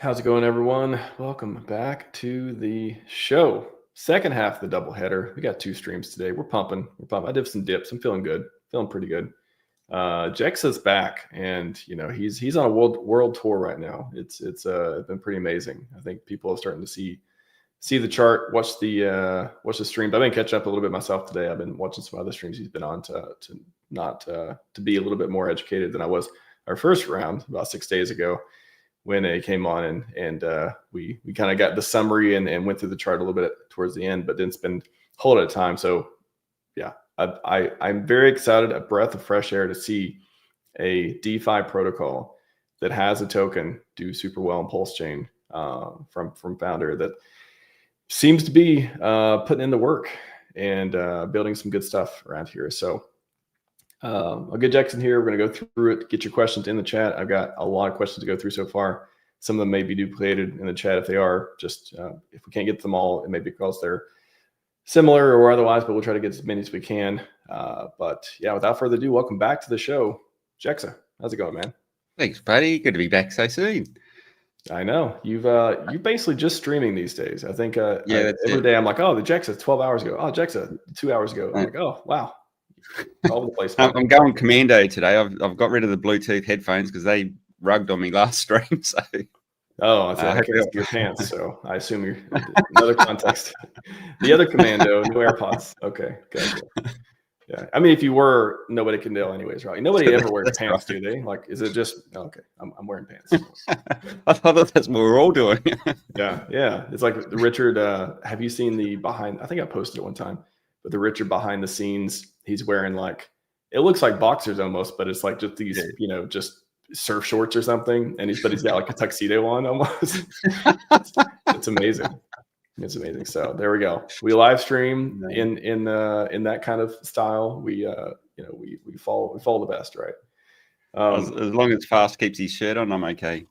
How's it going, everyone? Welcome back to the show. Second half of the doubleheader. We got two streams today. We're pumping. I did some dips. I'm feeling good. Feeling pretty good. Jexxa's back, and he's on a world tour right now. It's been pretty amazing. I think people are starting to see the chart, watch the stream. I've been catching up a little bit myself today. I've been watching some other streams he's been on to be a little bit more educated than I was our first round about 6 days ago, when it came on and we kind of got the summary and went through the chart a little bit towards the end, but didn't spend a whole lot of time. So yeah, I'm very excited, a breath of fresh air to see a DeFi protocol that has a token do super well in PulseChain from founder that seems to be putting in the work and building some good stuff around here. So I'll get Jackson here. We're going to go through it, get your questions in the chat. I've got a lot of questions to go through so far. Some of them may be duplicated in the chat. If they are, just if we can't get them all, it may be because they're similar or otherwise, but we'll try to get as many as we can. But yeah, without further ado, welcome back to the show. Jexxa, how's it going, man? Thanks, buddy. Good to be back so soon. I know you're basically just streaming these days. I think every day I'm like, oh, the Jexxa 12 hours ago. Oh, Jexxa 2 hours ago. I'm like, oh, wow. All over the place. I'm going commando today. I've got rid of the Bluetooth headphones because they rugged on me last stream. So I can't your pants. So I assume you're another context. The other commando, no AirPods. Okay, gotcha. Yeah, I mean, if you were, nobody can tell anyways, right? Nobody ever wears pants, do they? Like, is it just okay? I'm wearing pants. I thought that's what we're all doing. yeah. It's like the Richard. Have you seen the behind? I think I posted it one time, but the Richard behind the scenes. He's wearing like, it looks like boxers almost, but it's like just these, just surf shorts or something. And he's got like a tuxedo on almost. It's amazing. It's amazing. So there we go. We live stream in that kind of style. We follow the best, right? As long as Fast keeps his shirt on, I'm okay.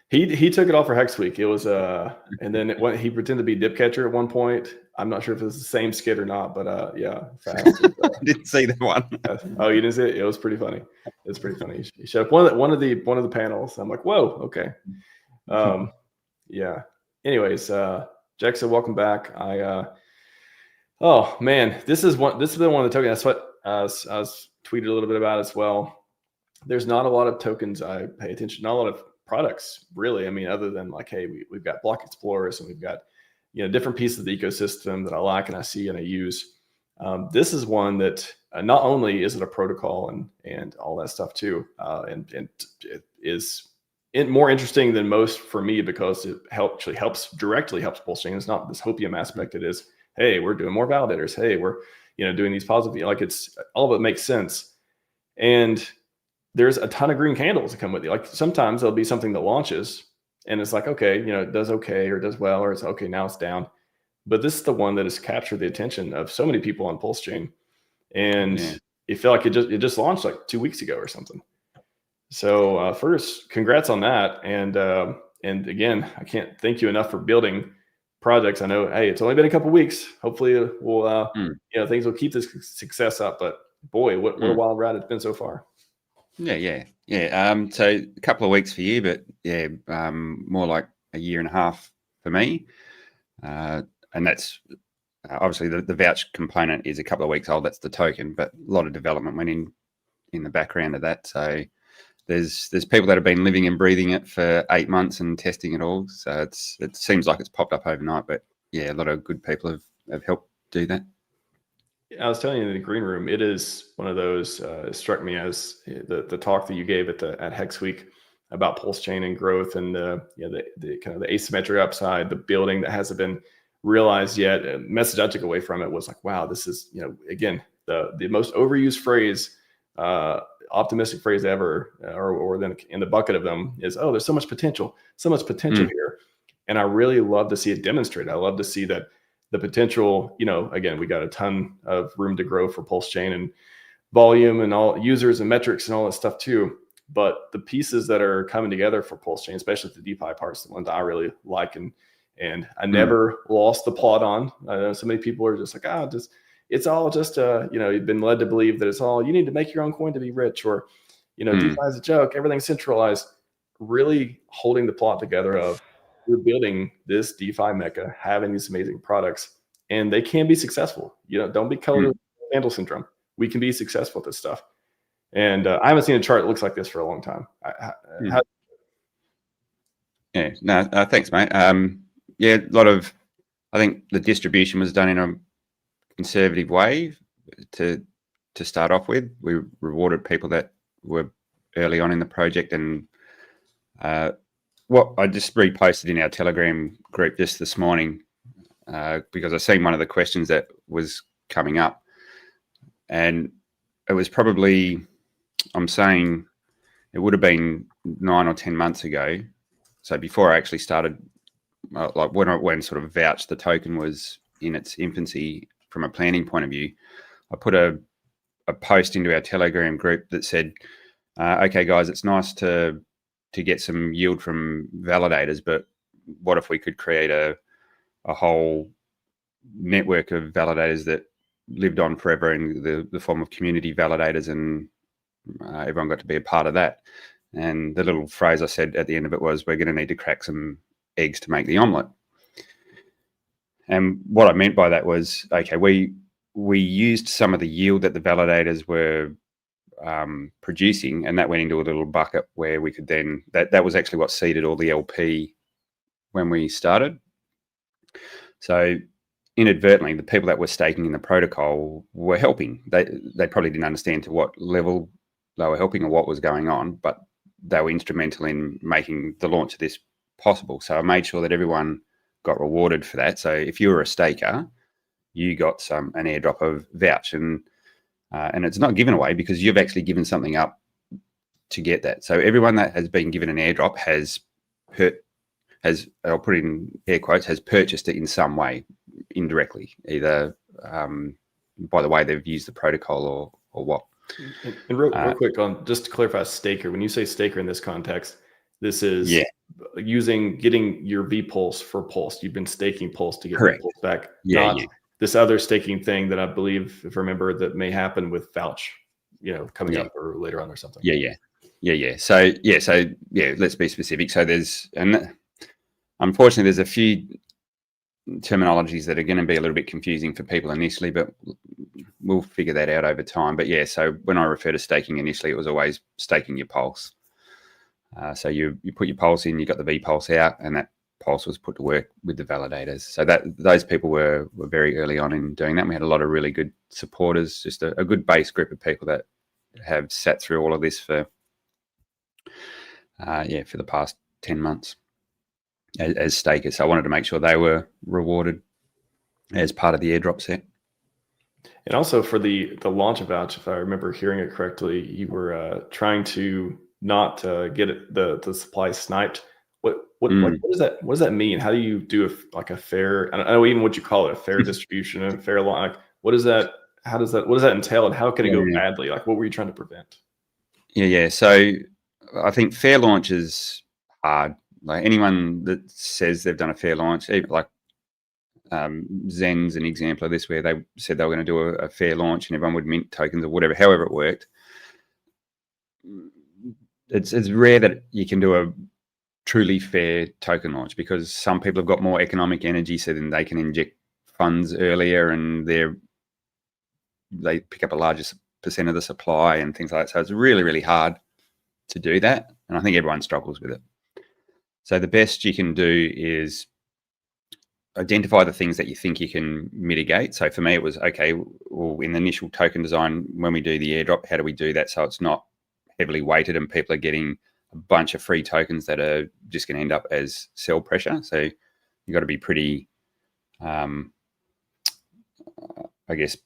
He took it off for Hex Week. It was and then he pretended to be Dip Catcher at one point. I'm not sure if it was the same skit or not, but yeah, Fast. I didn't see that one. Oh, you didn't see it? It was pretty funny. It's pretty funny. He showed up one of the panels. I'm like, whoa, okay. Yeah. Anyways, Jexxa, welcome back. Oh man, this has been one of the tokens. That's what I was tweeted a little bit about as well. There's not a lot of tokens I pay attention. Not a lot of products really. I mean, other than like, hey, we've got block explorers and we've got different pieces of the ecosystem that I like and I see and I use. This is one that not only is it a protocol and all that stuff too, and it is more interesting than most for me because it directly helps PulseChain. It's not this hopium aspect. It is, hey, we're doing more validators. Hey, we're doing these positive, like it's all of it makes sense. And there's a ton of green candles that come with it. Like sometimes there'll be something that launches and it's like, okay, it does okay or does well, or it's okay, now it's down. But this is the one that has captured the attention of so many people on PulseChain. And it felt like it just launched like 2 weeks ago or something. So first, congrats on that. And again, I can't thank you enough for building projects. I know, hey, it's only been a couple of weeks. Hopefully we'll things will keep this success up. But boy, what a wild ride it's been so far. Yeah. So a couple of weeks for you, but yeah, more like a year and a half for me. And that's obviously the vouch component is a couple of weeks old. That's the token, but a lot of development went in the background of that. So there's people that have been living and breathing it for 8 months and testing it all. So it seems like it's popped up overnight, but yeah, a lot of good people have helped do that. I was telling you in the green room, it is one of those. It struck me as the talk that you gave at Hex Week about PulseChain and growth and the kind of the asymmetric upside, the building that hasn't been realized yet. A message I took away from it was like, wow, this is again the most overused phrase, optimistic phrase ever, or then in the bucket of them is, oh, there's so much potential here, and I really love to see it demonstrated. I love to see that. The potential, again, we got a ton of room to grow for PulseChain and volume and all users and metrics and all that stuff too. But the pieces that are coming together for PulseChain, especially the DeFi parts, the ones I really like and I never lost the plot on. I know so many people are just like, it's all just you've been led to believe that it's all you need to make your own coin to be rich, or DeFi is a joke, everything's centralized. really holding the plot together of we're building this DeFi mecca, having these amazing products, and they can be successful. Don't be colored with Vandal syndrome. We can be successful at this stuff. And I haven't seen a chart that looks like this for a long time. Yeah, no, thanks, mate. Yeah, a lot of, I think the distribution was done in a conservative way to start off with. We rewarded people that were early on in the project, and what I just reposted in our Telegram group just this morning because I seen one of the questions that was coming up, and it was probably, I'm saying it would have been 9 or 10 months ago. So before I actually started, like when sort of Vouch, the token was in its infancy from a planning point of view, I put a post into our Telegram group that said, okay, guys, it's nice to get some yield from validators, but what if we could create a whole network of validators that lived on forever in the form of community validators, and everyone got to be a part of that. And the little phrase I said at the end of it was, we're going to need to crack some eggs to make the omelette. And what I meant by that was, okay, we used some of the yield that the validators were producing, and that went into a little bucket where we could then, that was actually what seeded all the LP when we started. So inadvertently, the people that were staking in the protocol were helping. They probably didn't understand to what level they were helping or what was going on, but they were instrumental in making the launch of this possible. So I made sure that everyone got rewarded for that. So if you were a staker, you got an airdrop of Vouch, and it's not given away because you've actually given something up to get that. So everyone that has been given an airdrop has, I'll put it in air quotes, has purchased it in some way, indirectly, either by the way they've used the protocol or what. And real quick, on just to clarify, staker. When you say staker in this context, this is getting your vPulse for Pulse. You've been staking Pulse to get vPulse back. Not this other staking thing that I believe, if I remember, that may happen with Vouch, coming up or later on or something. So let's be specific. So unfortunately there's a few terminologies that are going to be a little bit confusing for people initially, but we'll figure that out over time. But so when I refer to staking initially, it was always staking your Pulse. So you put your Pulse in, you got the vPulse out, and that Pulse was put to work with the validators. So those people were very early on in doing that. We had a lot of really good supporters, just a good base group of people that have sat through all of this for the past 10 months as stakers. So I wanted to make sure they were rewarded as part of the airdrop set. And also for the launch of Vouch, if I remember hearing it correctly, you were trying to not get the supply sniped. What does that mean? How do you do a fair? I don't know even what you call it, a fair distribution, a fair launch. Like, what does that entail, and how can it go badly? Like, what were you trying to prevent? So I think fair launch is hard. Like, anyone that says they've done a fair launch, even like Zen's an example of this, where they said they were going to do a fair launch and everyone would mint tokens or whatever, however it worked. It's rare that you can do a truly fair token launch, because some people have got more economic energy, so then they can inject funds earlier and they pick up a larger percent of the supply and things like that. So it's really, really hard to do that, and I think everyone struggles with it. So the best you can do is identify the things that you think you can mitigate. So for me, it was, okay, well, in the initial token design, when we do the airdrop, how do we do that so it's not heavily weighted and people are getting a bunch of free tokens that are just going to end up as sell pressure? So you've got to be pretty, I guess,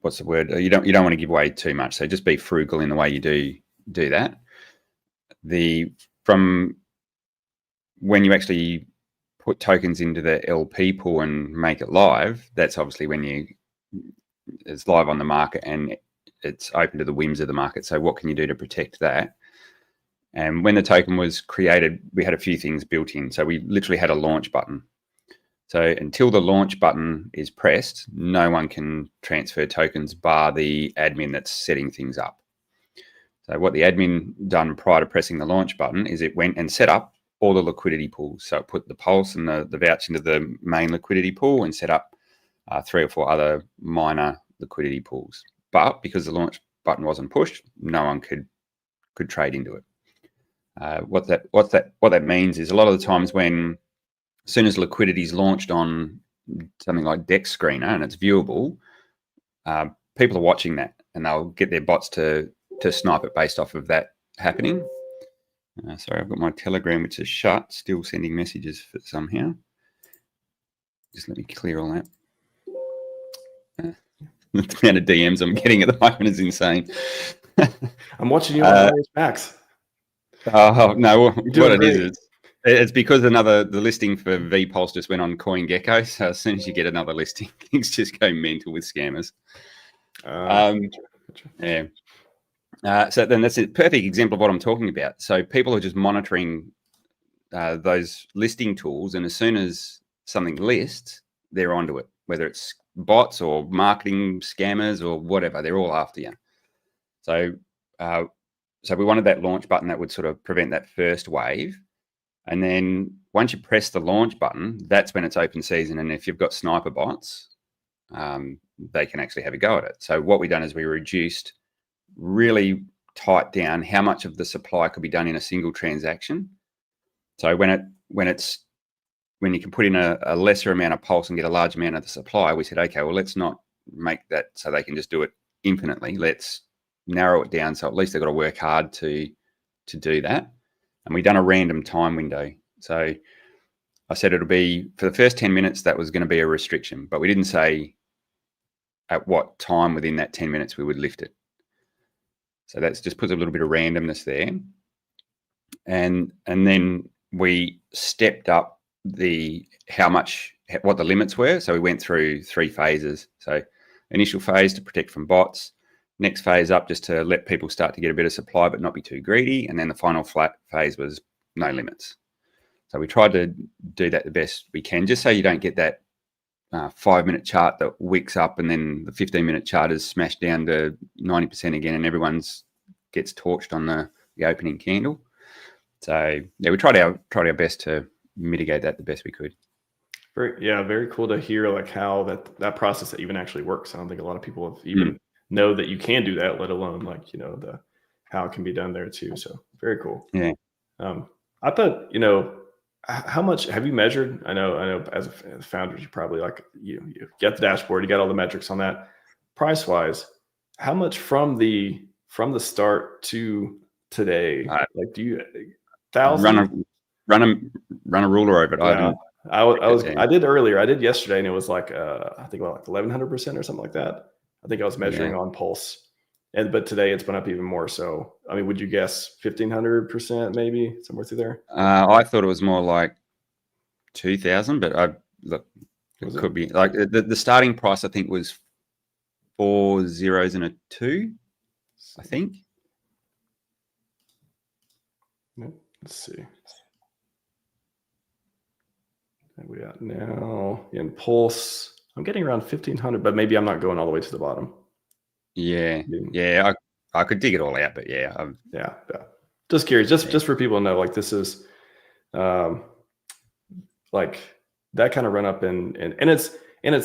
what's the word? You don't want to give away too much. So just be frugal in the way you do that. From when you actually put tokens into the LP pool and make it live, that's obviously when it's live on the market and it's open to the whims of the market. So what can you do to protect that? And when the token was created, we had a few things built in. So we literally had a launch button. So until the launch button is pressed, no one can transfer tokens bar the admin that's setting things up. So what the admin done prior to pressing the launch button is it went and set up all the liquidity pools. So it put the Pulse and the Vouch into the main liquidity pool and set up 3 or 4 other minor liquidity pools. But because the launch button wasn't pushed, no one could trade into it. What that means is a lot of the times when, as soon as liquidity is launched on something like Dex Screener and it's viewable, people are watching that and they'll get their bots to snipe it based off of that happening. Sorry, I've got my Telegram, which is shut, still sending messages somehow. Just let me clear all that. The amount of DMs I'm getting at the moment is insane. I'm watching you on RHMax. Oh, no, what it is, it's because the listing for VPulse just went on CoinGecko. So as soon as you get another listing, things just go mental with scammers. Yeah. So then that's a perfect example of what I'm talking about. So people are just monitoring those listing tools, and as soon as something lists, they're onto it, whether it's bots or marketing scammers or whatever, they're all after you. So we wanted that launch button that would sort of prevent that first wave. And then once you press the launch button, that's when it's open season. And if you've got sniper bots, they can actually have a go at it. So what we've done is we reduced, really tight down how much of the supply could be done in a single transaction. So when you can put in a lesser amount of Pulse and get a large amount of the supply, we said, okay, well, let's not make that so they can just do it infinitely. Let's narrow it down so at least they've got to work hard to do that. And we've done a random time window. So I said it'll be, for the first 10 minutes, that was going to be a restriction, but we didn't say at what time within that 10 minutes we would lift it. So that's just puts a little bit of randomness there. And then we stepped up what the limits were. So we went through 3 phases. So initial phase to protect from bots, next phase up just to let people start to get a bit of supply but not be too greedy, and then the final flat phase was no limits. So we tried to do that the best we can, just so you don't get that 5-minute chart that wicks up and then the 15-minute chart is smashed down to 90% again and everyone's gets torched on the opening candle. So yeah, we tried our best to mitigate that the best we could. Very cool to hear like how that process even actually works. I don't think a lot of people have even know that you can do that, let alone like, how it can be done there too. So very cool. Yeah. I thought, how much have you measured? I know as a founder, you probably like, you get the dashboard, you got all the metrics on that. Price wise, how much from the start to today, like do you 1,000? Run a ruler over it. Yeah. I did earlier. I did yesterday, and it was like I think about like 1,100% or something like that. I think I was measuring on Pulse, but today it's been up even more. So I mean, would you guess 1,500% maybe somewhere through there? I thought it was more like 2,000, but it could be like the starting price. I think was 4 zeros and a 2. I think. Let's see. We got now in Pulse. I'm getting around 1,500, but maybe I'm not going all the way to the bottom. Yeah. I could dig it all out, but yeah. Just curious, just for people to know, like this is, like that kind of run up and it's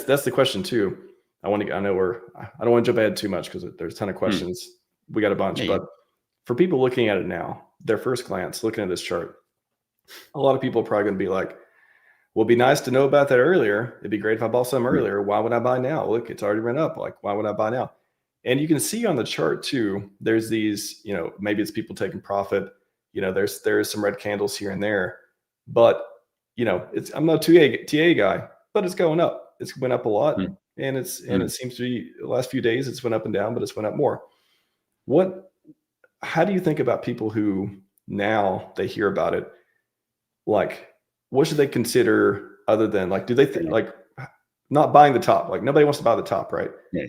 that's the question too. I don't want to jump ahead too much because there's a ton of questions. We got a bunch, but for people looking at it now, their first glance, looking at this chart, a lot of people are probably going to be like, well, it'd be nice to know about that earlier. It'd be great if I bought some earlier. Why would I buy now? Look, it's already run up. Like, why would I buy now? And you can see on the chart too, there's these, maybe it's people taking profit. There's some red candles here and there, but I'm not a TA guy, but it's going up. It's went up a lot, and it seems to be the last few days it's went up and down, but it's went up more. How do you think about people who now they hear about it? Like, what should they consider other than like, do they think like not buying the top? Like nobody wants to buy the top, right? Yeah.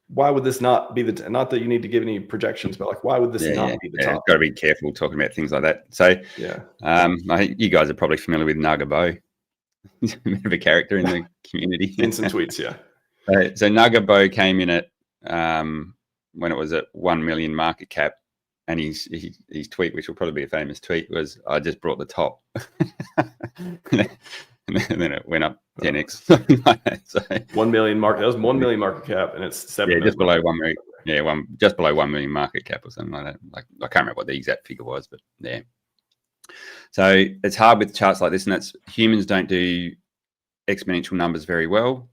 Why would this not be not that you need to give any projections, but like, why would this not be the top? Got to be careful talking about things like that. So I think you guys are probably familiar with Nugabo. He's a bit of a character in the community. In some tweets, yeah. So Nugabo came in at when it was at 1 million market cap, and his tweet, which will probably be a famous tweet, was, "I just brought the top," and then it went up 10x. So 1 million market. That was 1 million market cap, and it's 7 yeah, million. just below 1 million. Yeah, just below 1 million market cap or something like that. Like, I can't remember what the exact figure was, but yeah. So it's hard with charts like this, and that's humans don't do exponential numbers very well,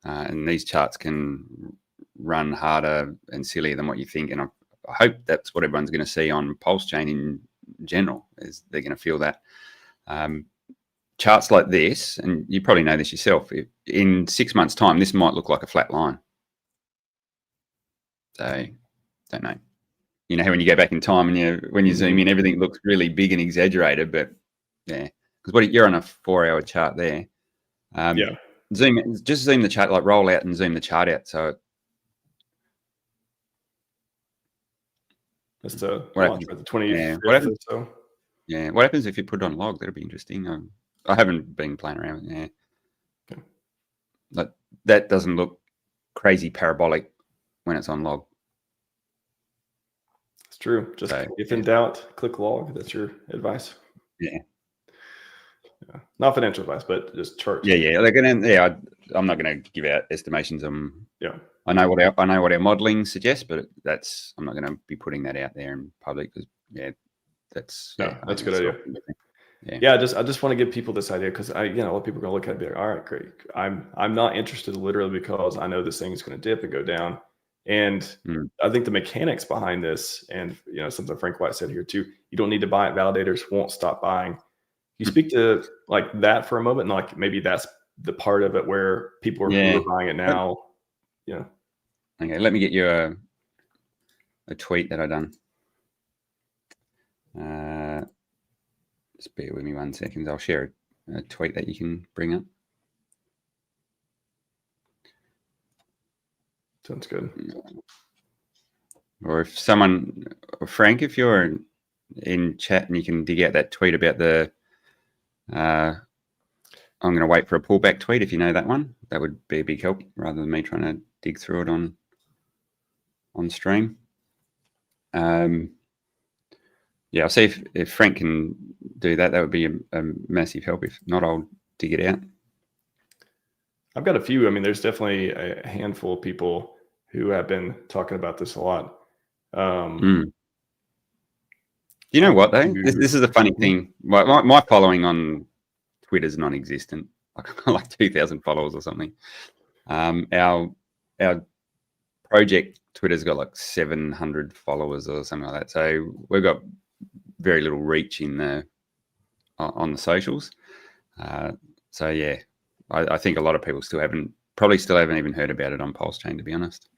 and these charts can run harder and sillier than what you think. And I hope that's what everyone's going to see on PulseChain in general, is they're going to feel that. Charts like this, and you probably know this yourself, in 6 months' time, this might look like a flat line. So, don't know. You know how when you go back in time and when you zoom in, everything looks really big and exaggerated, but yeah, because you're on a 4-hour chart there. Yeah. Zoom the chart, like roll out and zoom the chart out. So that's the what launch for the 25th yeah, or so. Yeah, what happens if you put it on log? That'll be interesting. I haven't been playing around with it. Yeah. Like, that doesn't look crazy parabolic when it's on log. It's true. Just if in doubt, click log. That's your advice. Yeah. Not financial advice, but just chart. Yeah. I'm not going to give out estimations on. Yeah. I know what our modeling suggests, but I'm not going to be putting that out there in public, because that's a good idea. Yeah. I just want to give people this idea, because a lot of people are going to look at it and be like, all right, great. I'm not interested literally because I know this thing is going to dip and go down. And I think the mechanics behind this, and something Frank White said here too, you don't need to buy it. Validators won't stop buying. You speak to like that for a moment, and like maybe that's the part of it where people are buying it now. Yeah. Okay, let me get you a tweet that I done. Just bear with me 1 second. I'll share a tweet that you can bring up. Sounds good. Or if Frank, if you're in chat and you can dig out that tweet about I'm going to wait for a pullback tweet. If you know that one, that would be a big help, rather than me trying to dig through it on stream. I'll see if Frank can do that. That would be a massive help. If not, I'll dig it out. I've got a few. I mean, there's definitely a handful of people who have been talking about this a lot. You know what, though? This is a funny thing. My following on Twitter is non-existent. I've got like 2,000 followers or something. Our project Twitter's got like 700 followers or something like that. So we've got very little reach on the socials. So yeah, I think a lot of people still haven't even heard about it on PulseChain, to be honest.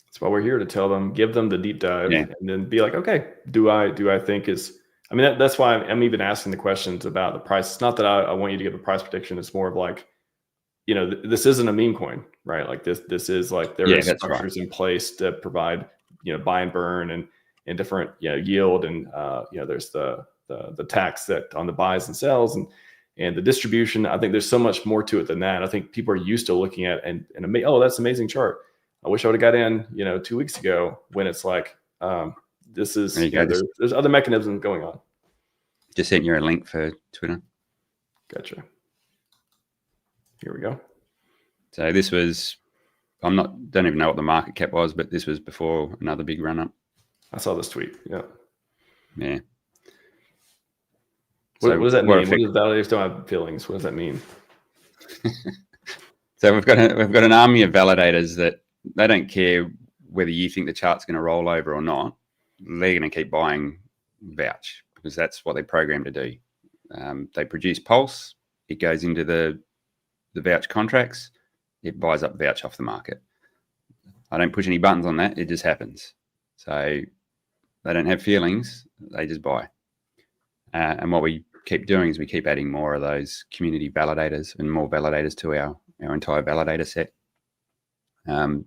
That's why we're here, to tell them, give them the deep dive, and then be like, okay, do I think that's why I'm even asking the questions about the price. It's not that I want you to give a price prediction. It's more of like, this isn't a meme coin, right? Like this is like, there are structures in place to provide, buy and burn and different, yield. And, there's the tax that on the buys and sells and the distribution. I think there's so much more to it than that. I think people are used to looking at and that's an amazing chart. I wish I would have got in, 2 weeks ago, when it's like, this is, there's other mechanisms going on. Just sent you a link for Twitter. Gotcha. Here we go. So this was, don't even know what the market cap was, but this was before another big run up. I saw this tweet. Yeah. Yeah. What does that mean? What does validators don't have feelings? What does that mean? So we've got an army of validators that they don't care whether you think the chart's going to roll over or not. They're going to keep buying Vouch, because that's what they're programmed to do. They produce Pulse. It goes into the Vouch contracts. It buys up Vouch off the market. I don't push any buttons on that. It just happens. So they don't have feelings. They just buy. And what we keep doing is we keep adding more of those community validators and more validators to our entire validator set.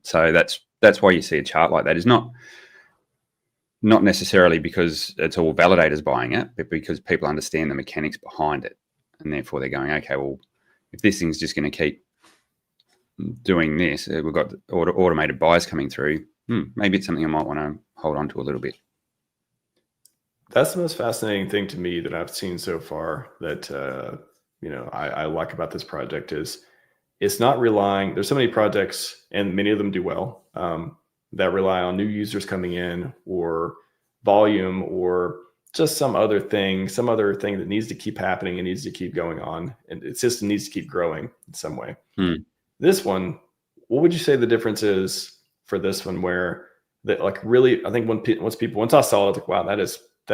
So that's why you see a chart like that. It's not necessarily because it's all validators buying it, but because people understand the mechanics behind it, and therefore they're going, okay, well, if this thing's just going to keep doing this, we've got automated buys coming through. Maybe it's something I might want to hold on to a little bit. That's the most fascinating thing to me that I've seen so far that, I like about this project is it's not relying, there's so many projects and many of them do well, that rely on new users coming in or volume or just some other thing that needs to keep happening and needs to keep going on. And the system needs to keep growing in some way. This one, what would you say the difference is for this one where that like really, I think once I saw it, I was like, wow, that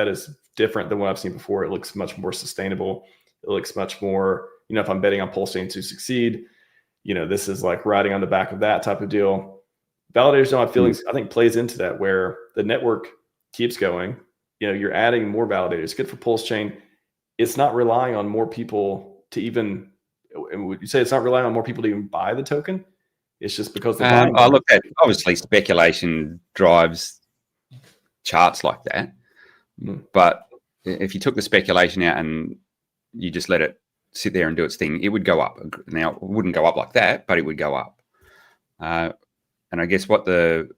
is different than what I've seen before. It looks much more sustainable. It looks much more, if I'm betting on PulseChain to succeed, this is like riding on the back of that type of deal. Validators don't have feelings, I think plays into that where the network keeps going. You're adding more validators. Good for PulseChain. It's not relying on more people to even, would you say it's not relying on more people to even buy the token? It's just because the I look at, obviously speculation drives charts like that. But if you took the speculation out and you just let it sit there and do its thing, it would go up. Now, it wouldn't go up like that, but it would go up. And I guess what the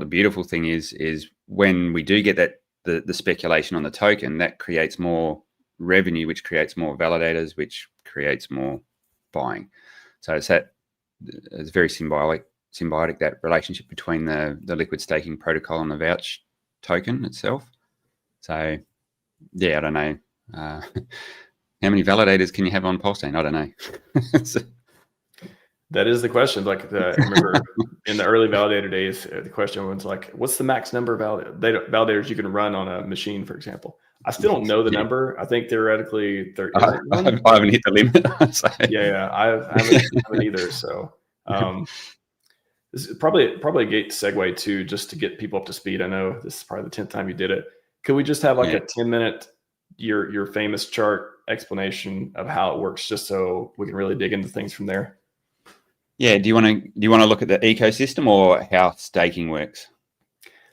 beautiful thing is when we do get that the speculation on the token, that creates more revenue, which creates more validators, which creates more buying. So it's very symbiotic, that relationship between the liquid staking protocol and the Vouch token itself. So yeah, I don't know. How many validators can you have on PulseChain? I don't know. That is the question. Like I remember in the early validator days, the question was like, what's the max number of validators you can run on a machine, for example? I still don't know the number. I think theoretically there is one. I haven't hit the limit. So. Yeah, I haven't either. So this is probably a great segue to just to get people up to speed. I know this is probably the 10th time you did it. Could we just have like a 10-minute your famous chart explanation of how it works, just so we can really dig into things from there? Yeah. Do you want to look at the ecosystem or how staking works?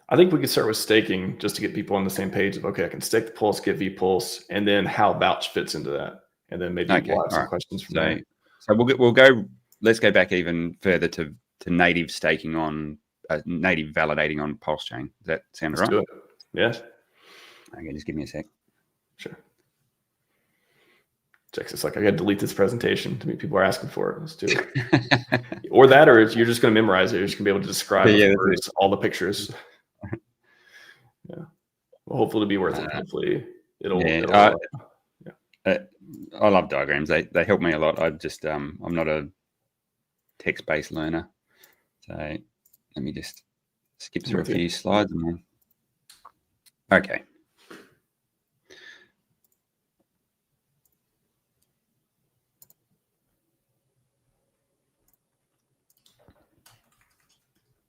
I think we could start with staking just to get people on the same page of, okay, I can stake the Pulse, get vPulse, and then how Vouch fits into that. And then maybe we'll have some questions from there. So we'll go, let's go back even further to native staking on, native validating on PulseChain. Does that sound right? Let's do it. Yes. Okay, just give me a sec. Sure. Jexxa's like, I got to delete this presentation. Too many people are asking for it. Let's do it. Or you're just going to memorize it. You're just going to be able to describe all the pictures. Yeah. Well, hopefully it'll be worth it. Hopefully I love diagrams. They help me a lot. I'm not a text-based learner. So let me just skip through a few slides. Okay.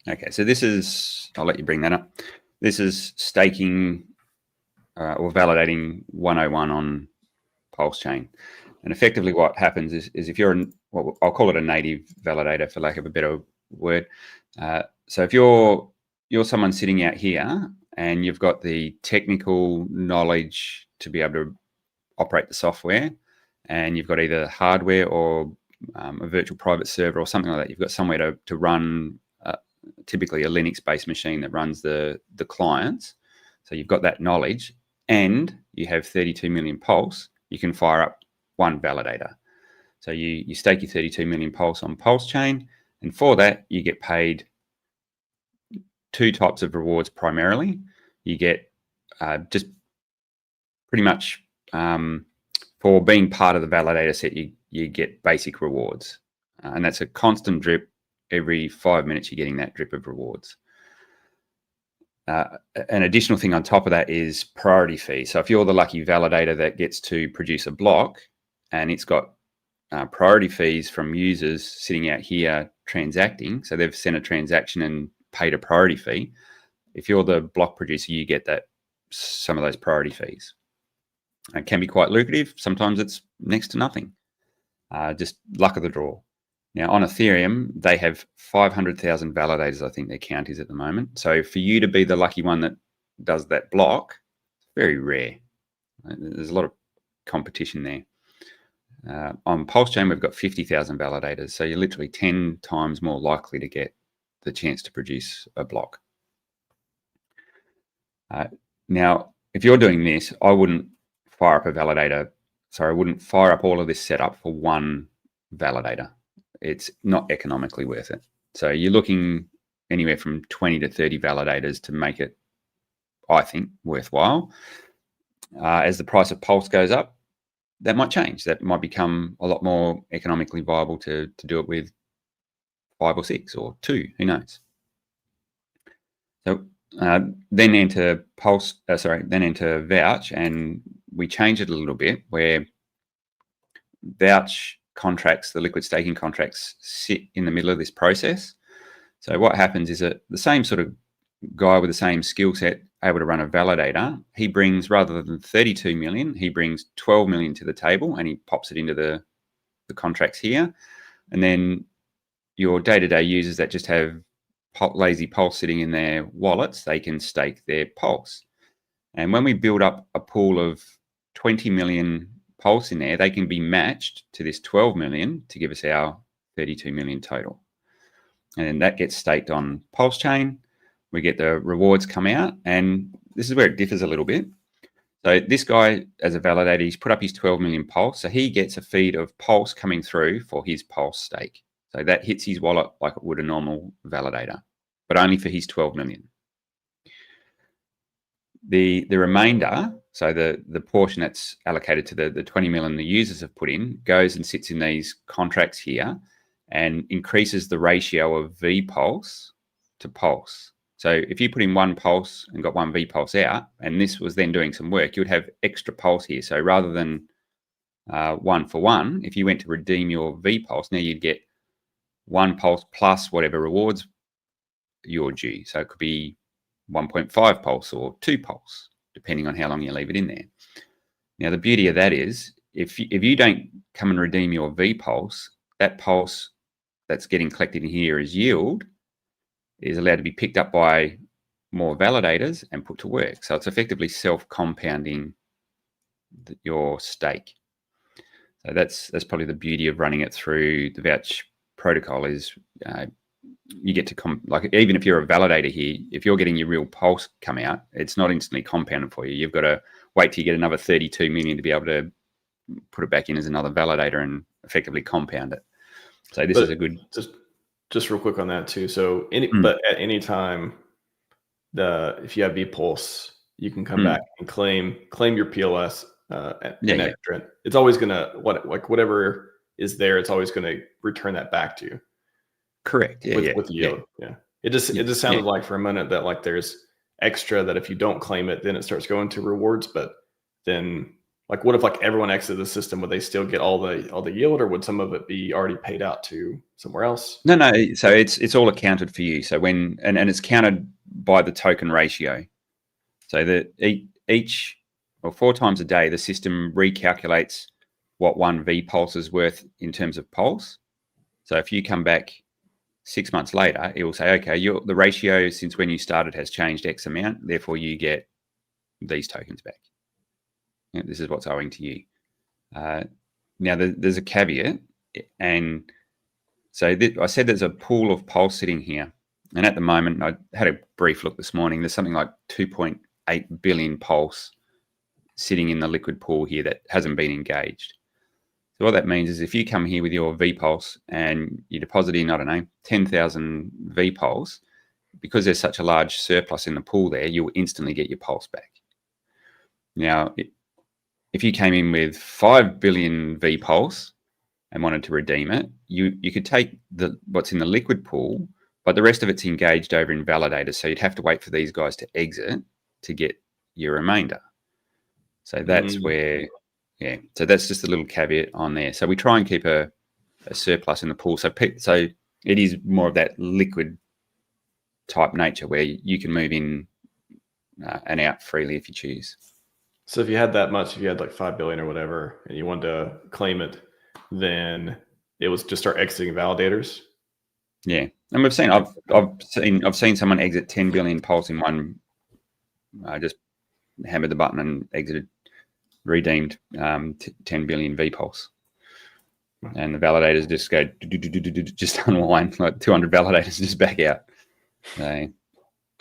Okay, so this is, I'll let you bring that up. This is staking or validating 101 on PulseChain. And effectively what happens is if you're, I'll call it a native validator for lack of a better word. So if you're someone sitting out here and you've got the technical knowledge to be able to operate the software, and you've got either hardware or a virtual private server or something like that, you've got somewhere to run typically a Linux-based machine that runs the clients. So you've got that knowledge and you have 32 million Pulse, you can fire up one validator. So you stake your 32 million Pulse on PulseChain, and for that you get paid two types of rewards primarily. You get just pretty much for being part of the validator set, you get basic rewards. And that's a constant drip. Every 5 minutes you're getting that drip of rewards. An additional thing on top of that is priority fee. So if you're the lucky validator that gets to produce a block and it's got priority fees from users sitting out here transacting, so they've sent a transaction and paid a priority fee, if you're the block producer, you get some of those priority fees. It can be quite lucrative. Sometimes it's next to nothing. Just luck of the draw. Now, on Ethereum, they have 500,000 validators, I think their count is at the moment. So for you to be the lucky one that does that block, it's very rare. There's a lot of competition there. On PulseChain, we've got 50,000 validators. So you're literally 10 times more likely to get the chance to produce a block. Now, if you're doing this, I wouldn't fire up a validator. Sorry, I wouldn't fire up all of this setup for one validator. It's not economically worth it. So you're looking anywhere from 20 to 30 validators to make it, I think, worthwhile. As the price of Pulse goes up, that might change. That might become a lot more economically viable to do it with 5 or 6 or 2. Who knows? So then enter then enter Vouch, and we change it a little bit where Vouch contracts, the liquid staking contracts, sit in the middle of this process. So what happens is that the same sort of guy with the same skill set able to run a validator, he brings, rather than 32 million, he brings 12 million to the table, and he pops it into the contracts here. And then your day-to-day users that just have lazy Pulse sitting in their wallets, they can stake their Pulse. And when we build up a pool of 20 million Pulse in there, they can be matched to this 12 million to give us our 32 million total. And then that gets staked on PulseChain. We get the rewards come out, and this is where it differs a little bit. So this guy, as a validator, he's put up his 12 million Pulse, so he gets a feed of Pulse coming through for his Pulse stake. So that hits his wallet like it would a normal validator, but only for his 12 million. The remainder, so the portion that's allocated to the 20 million the users have put in, goes and sits in these contracts here and increases the ratio of VPulse to Pulse. So if you put in one Pulse and got one VPulse out, and this was then doing some work, you would have extra Pulse here. So rather than 1 for 1, if you went to redeem your VPulse, now you'd get 1 Pulse plus whatever rewards you're due. So it could be 1.5 Pulse or 2 Pulse, depending on how long you leave it in there. Now, the beauty of that is if you don't come and redeem your VPulse, that Pulse that's getting collected in here as yield is allowed to be picked up by more validators and put to work. So it's effectively self-compounding your stake. So that's probably the beauty of running it through the Vouch protocol is you get to like, even if you're a validator here, if you're getting your real Pulse come out, it's not instantly compounded for you. You've got to wait till you get another 32 million to be able to put it back in as another validator and effectively compound it. So this is a good. Just real quick on that too. So but at any time, if you have vPulse, you can come back and claim your PLS extra. It's always gonna whatever is there, it's always gonna return that back to you. Correct. With the yield. Yeah. It just sounded like for a minute that like there's extra that if you don't claim it, then it starts going to rewards. But then like what if like everyone exited the system, would they still get all the yield, or would some of it be already paid out to somewhere else? No. So it's all accounted for you. So when and it's counted by the token ratio. So that each or 4 times a day, the system recalculates what one VPulse is worth in terms of Pulse. So if you come back 6 months later, it will say, okay, the ratio since when you started has changed X amount, therefore you get these tokens back. Yeah, this is what's owing to you. Now, there's a caveat, and so I said there's a pool of Pulse sitting here, and at the moment, I had a brief look this morning, there's something like 2.8 billion Pulse sitting in the liquid pool here that hasn't been engaged. So what that means is if you come here with your VPulse and you deposit in, I don't know, 10,000 VPulse, because there's such a large surplus in the pool there, you'll instantly get your Pulse back. Now, if you came in with 5 billion VPulse and wanted to redeem it, you could take what's in the liquid pool, but the rest of it's engaged over in validators. So you'd have to wait for these guys to exit to get your remainder. So that's where... Yeah, so that's just a little caveat on there. So we try and keep a surplus in the pool. So it is more of that liquid type nature where you can move in and out freely if you choose. So if you had that much, if you had like 5 billion or whatever, and you wanted to claim it, then it was just start exiting validators. Yeah, and I've seen someone exit 10 billion Pulse in one. Just hammered the button and exited. Redeemed 10 billion VPulse, and the validators just go just unwind, like 200 validators just back out. So,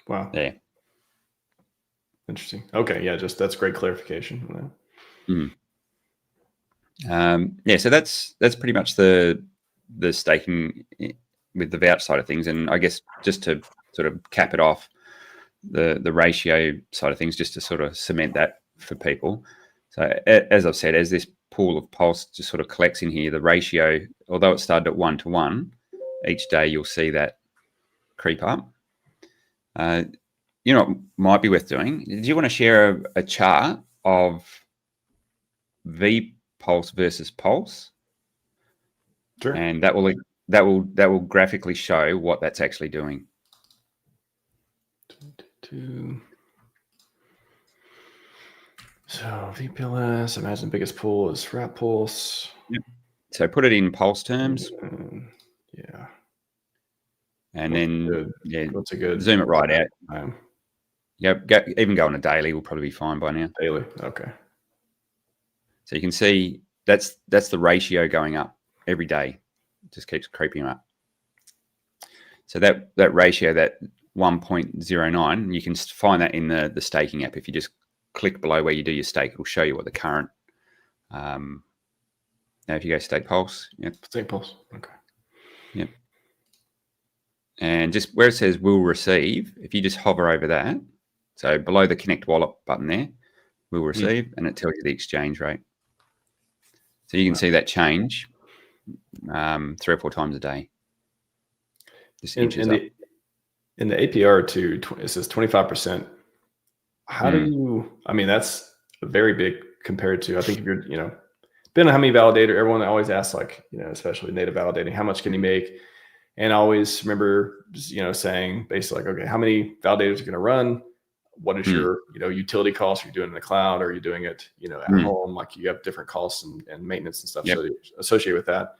wow. Yeah. Interesting. Okay, yeah, just that's great clarification. Yeah, so that's pretty much the staking with the Vouch side of things. And I guess just to sort of cap it off, the ratio side of things, just to sort of cement that for people. So as I've said, as this pool of Pulse just sort of collects in here, the ratio, although it started at 1-to-1, each day you'll see that creep up. You know what might be worth doing? Do you want to share a chart of V Pulse versus Pulse? Sure. And that will graphically show what that's actually doing. So VPLS, imagine the biggest pool is Frat Pulse. Yep. So put it in Pulse terms. Yeah. And then what's a good zoom it right out. Time? Yeah, even go on a daily will probably be fine by now. Daily, okay. So you can see that's the ratio going up every day. It just keeps creeping up. So that ratio, that 1.09, you can find that in the staking app. If you just click below where you do your stake, it'll show you what the current. Now, if you go Stake Pulse, yep. Stake Pulse, okay. Yep. And just where it says "will receive," if you just hover over that, so below the Connect Wallet button there, "will receive," and it tells you the exchange rate. So you can see that change 3 or 4 times a day. Just inches up. In the APR too, it says 25%. How do you? I mean, that's very big compared to. I think if you're, depending on how many validator, everyone always asks, like, especially native validating, how much can you make? And I always remember, saying basically like, okay, how many validators are going to run? What is your, utility cost? Are you doing it in the cloud? Or are you doing it, at home? Like you have different costs and maintenance and stuff associated with that.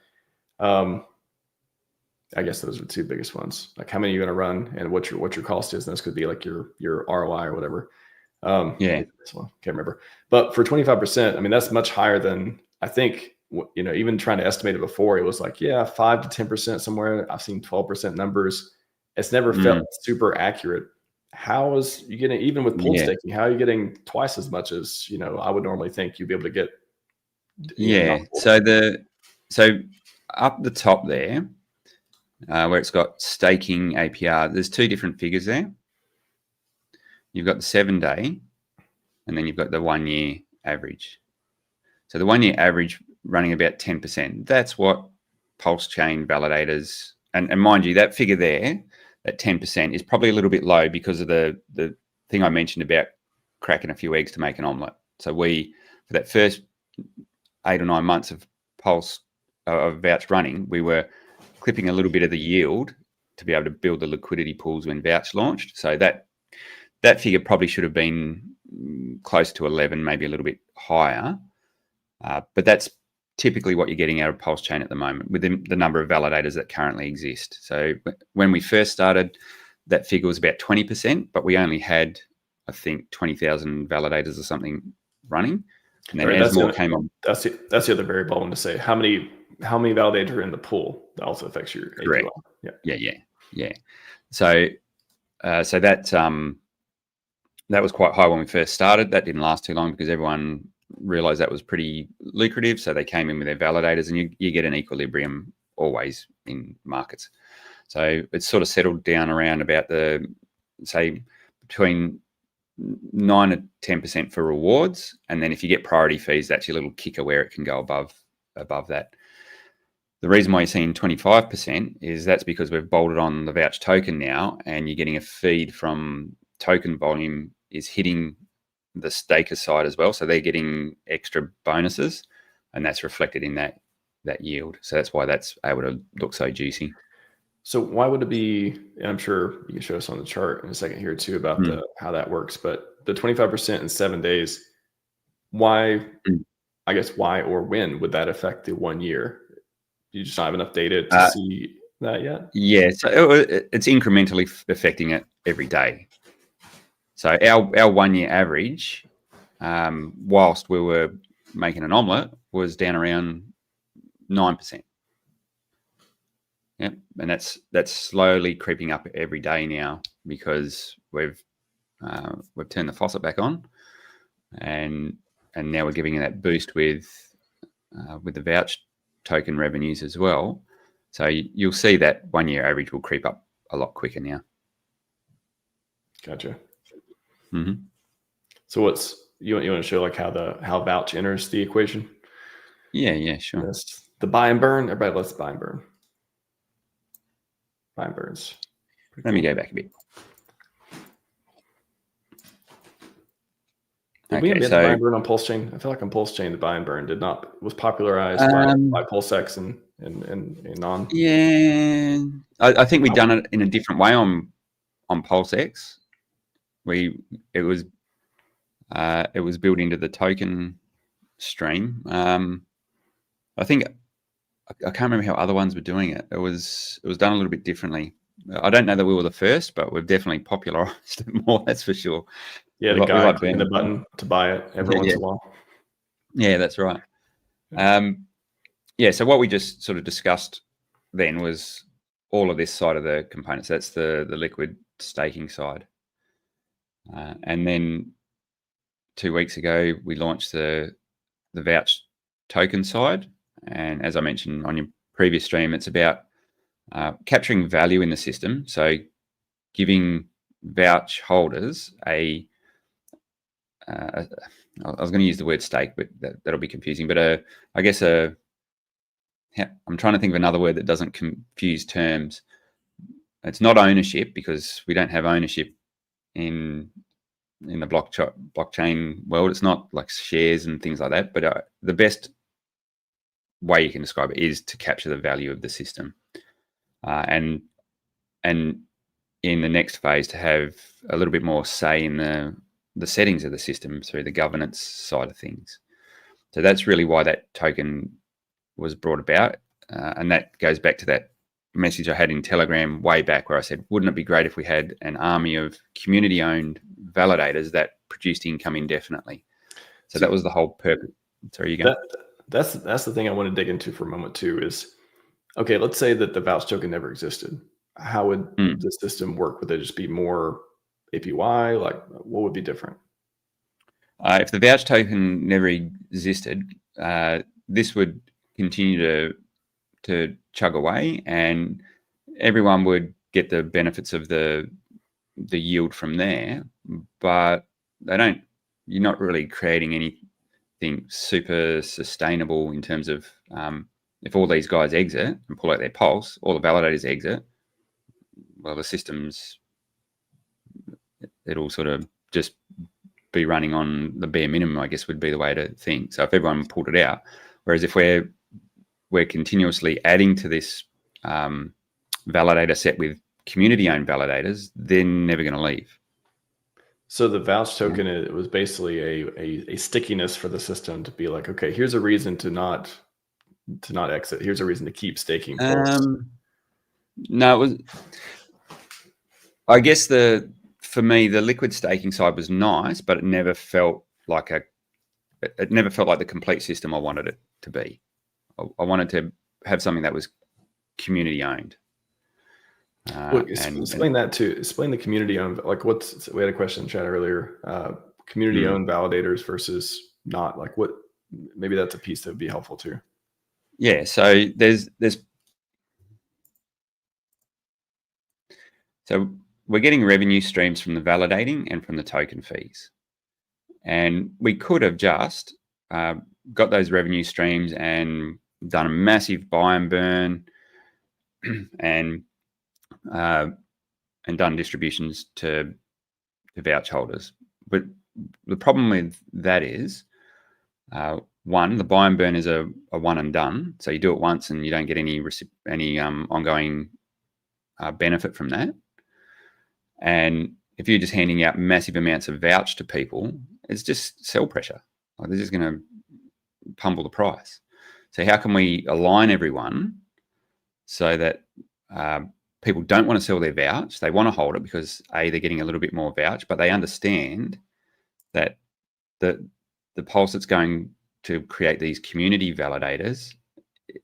I guess those are the 2 biggest ones. Like how many are you going to run and what your cost is. And this could be like your ROI or whatever. This one, can't remember. But for 25%, I mean, that's much higher than I think. Even trying to estimate it before, it was like 5 to 10% somewhere. I've seen 12% numbers. It's never felt super accurate. How is you getting, even with pool staking? How are you getting twice as much as I would normally think you'd be able to get? So up the top there, where it's got staking APR, there's 2 different figures there. You've got the 7-day, and then you've got the 1-year average. So the 1-year average running about 10%. That's what PulseChain validators, and mind you, that figure there, that 10% is probably a little bit low because of the thing I mentioned about cracking a few eggs to make an omelette. So for that first 8 or 9 months of Vouch running, we were clipping a little bit of the yield to be able to build the liquidity pools when Vouch launched. So that figure probably should have been close to 11, maybe a little bit higher. But that's typically what you're getting out of PulseChain at the moment with the number of validators that currently exist. So when we first started, that figure was about 20%, but we only had, I think, 20,000 validators or something running. And then as more came on. That's the other variable I want to say. How many validators are in the pool? That also affects your APY. Yeah. So that was quite high when we first started. That didn't last too long because everyone realized that was pretty lucrative. So they came in with their validators, and you get an equilibrium always in markets. So it's sort of settled down around about between 9 to 10% for rewards. And then if you get priority fees, that's your little kicker where it can go above that. The reason why you're seeing 25% is that's because we've bolted on the Vouch token now, and you're getting a feed from token volume is hitting the staker side as well. So they're getting extra bonuses, and that's reflected in that yield. So that's why that's able to look so juicy. So why would it be, and I'm sure you can show us on the chart in a second here too about how that works, but the 25% in 7 days, why, I guess why or when would that affect the 1 year? You just not have enough data to see that yet? Yeah, so it's incrementally affecting it every day. So our 1 year average, whilst we were making an omelette, was down around 9%. Yep, and that's slowly creeping up every day now because we've we've turned the faucet back on, and now we're giving it that boost with the Vouch token revenues as well. So you'll see that 1 year average will creep up a lot quicker now. Gotcha. Mm-hmm. So what's you want to show like how Vouch enters the equation? Yeah, sure. Yes. The buy and burn. Everybody loves buy and burn. Buy and burns. Let me go back a bit. Did we invent the buy and burn on PulseChain? I feel like on PulseChain the buy and burn was popularized by PulseX and non. Yeah, I think we've done it in a different way on PulseX. It was built into the token stream. I think I can't remember how other ones were doing it. It was done a little bit differently. I don't know that we were the first, but we've definitely popularized it more. That's for sure. Yeah, the guy clicking the button to buy it every once in a while. Yeah, that's right. So what we just sort of discussed then was all of this side of the components. That's the liquid staking side. And then 2 weeks ago, we launched the Vouch token side. And as I mentioned on your previous stream, it's about capturing value in the system. So giving Vouch holders I was going to use the word stake, but that'll be confusing. But I guess I'm trying to think of another word that doesn't confuse terms. It's not ownership, because we don't have ownership in the blockchain world. It's not like shares and things like that. But the best way you can describe it is to capture the value of the system, and in the next phase to have a little bit more say in the settings of the system through the governance side of things. So that's really why that token was brought about. And that goes back to that message I had in Telegram way back, where I said, wouldn't it be great if we had an army of community-owned validators that produced income indefinitely? So that was the whole purpose. Sorry, you go. That's the thing I want to dig into for a moment too is, okay, let's say that the Vouch token never existed. How would the system work? Would there just be more APY? Like, what would be different? If the Vouch token never existed, this would continue to chug away, and everyone would get the benefits of the yield from there. But you're not really creating anything super sustainable in terms of if all these guys exit and pull out their pulse, all the validators exit, well, the system's it'll sort of just be running on the bare minimum, I guess, would be the way to think. So if everyone pulled it out, whereas if we're continuously adding to this validator set with community-owned validators, they're never going to leave. So the Vouch token, it was basically a stickiness for the system to be like, okay, here's a reason to not exit. Here's a reason to keep staking. No, it was. I guess for me, the liquid staking side was nice, but it never felt like the complete system I wanted it to be. I wanted to have something that was community owned. Explain that too. Explain the community owned. Like, we had a question in chat earlier. Community owned validators versus not. Like, what? Maybe that's a piece that would be helpful too. Yeah. So so we're getting revenue streams from the validating and from the token fees, and we could have just got those revenue streams and done a massive buy and burn, and done distributions to Vouch holders. But the problem with that is, one, the buy and burn is a one and done. So you do it once and you don't get any ongoing benefit from that. And if you're just handing out massive amounts of Vouch to people, it's just sell pressure. Like, they're just going to pummel the price. So how can we align everyone so that people don't want to sell their Vouch? They want to hold it because they're getting a little bit more Vouch, but they understand that the pulse that's going to create these community validators,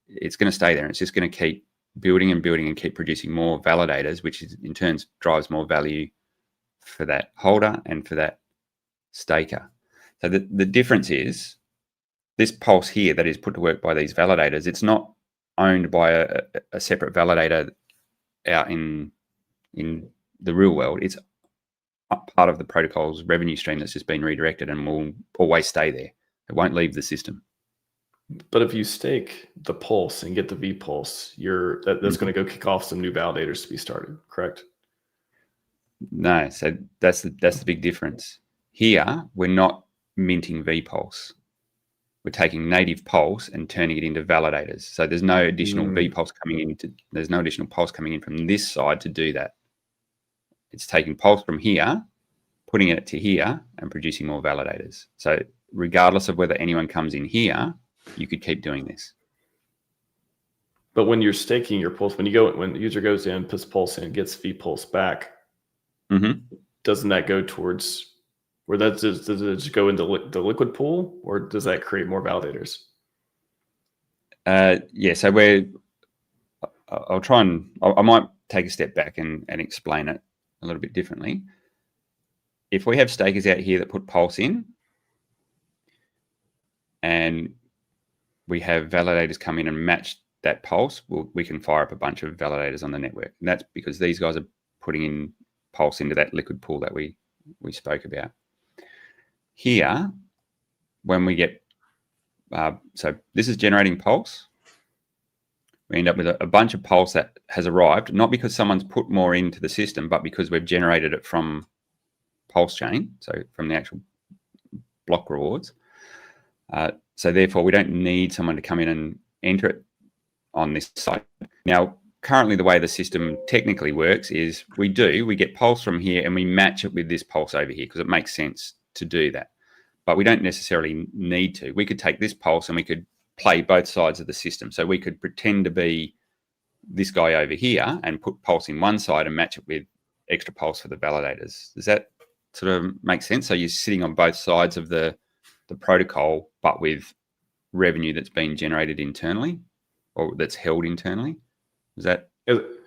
it's going to stay there. And it's just going to keep building and building and keep producing more validators, which in turn drives more value for that holder and for that staker. So the difference is this pulse here that is put to work by these validators, it's not owned by a separate validator out in the real world. It's part of the protocol's revenue stream that's just been redirected and will always stay there. It won't leave the system. But if you stake the pulse and get the V pulse, that's going to go kick off some new validators to be started, correct? No, so that's the big difference. Here, we're not minting V pulse. We're taking native pulse and turning it into validators. So there's no additional V pulse coming in. There's no additional pulse coming in from this side to do that. It's taking pulse from here, putting it to here, and producing more validators. So regardless of whether anyone comes in here, you could keep doing this. But when you're staking your pulse, when the user goes in, puts pulse in, gets V pulse back, doesn't that go towards where does it just go into the liquid pool, or does that create more validators? Yeah, so I might take a step back and explain it a little bit differently. If we have stakers out here that put pulse in, and we have validators come in and match that pulse, we can fire up a bunch of validators on the network. And that's because these guys are putting in pulse into that liquid pool that we spoke about. Here, when we get, so this is generating pulse. We end up with a bunch of pulse that has arrived, not because someone's put more into the system, but because we've generated it from PulseChain, so from the actual block rewards. So therefore, we don't need someone to come in and enter it on this site. Now, currently, the way the system technically works is we get pulse from here and we match it with this pulse over here because it makes sense to do that. But we don't necessarily need to. We could take this pulse and we could play both sides of the system. So we could pretend to be this guy over here and put pulse in one side and match it with extra pulse for the validators. Does that sort of make sense? So you're sitting on both sides of the protocol, but with revenue that's been generated internally or that's held internally. Is that?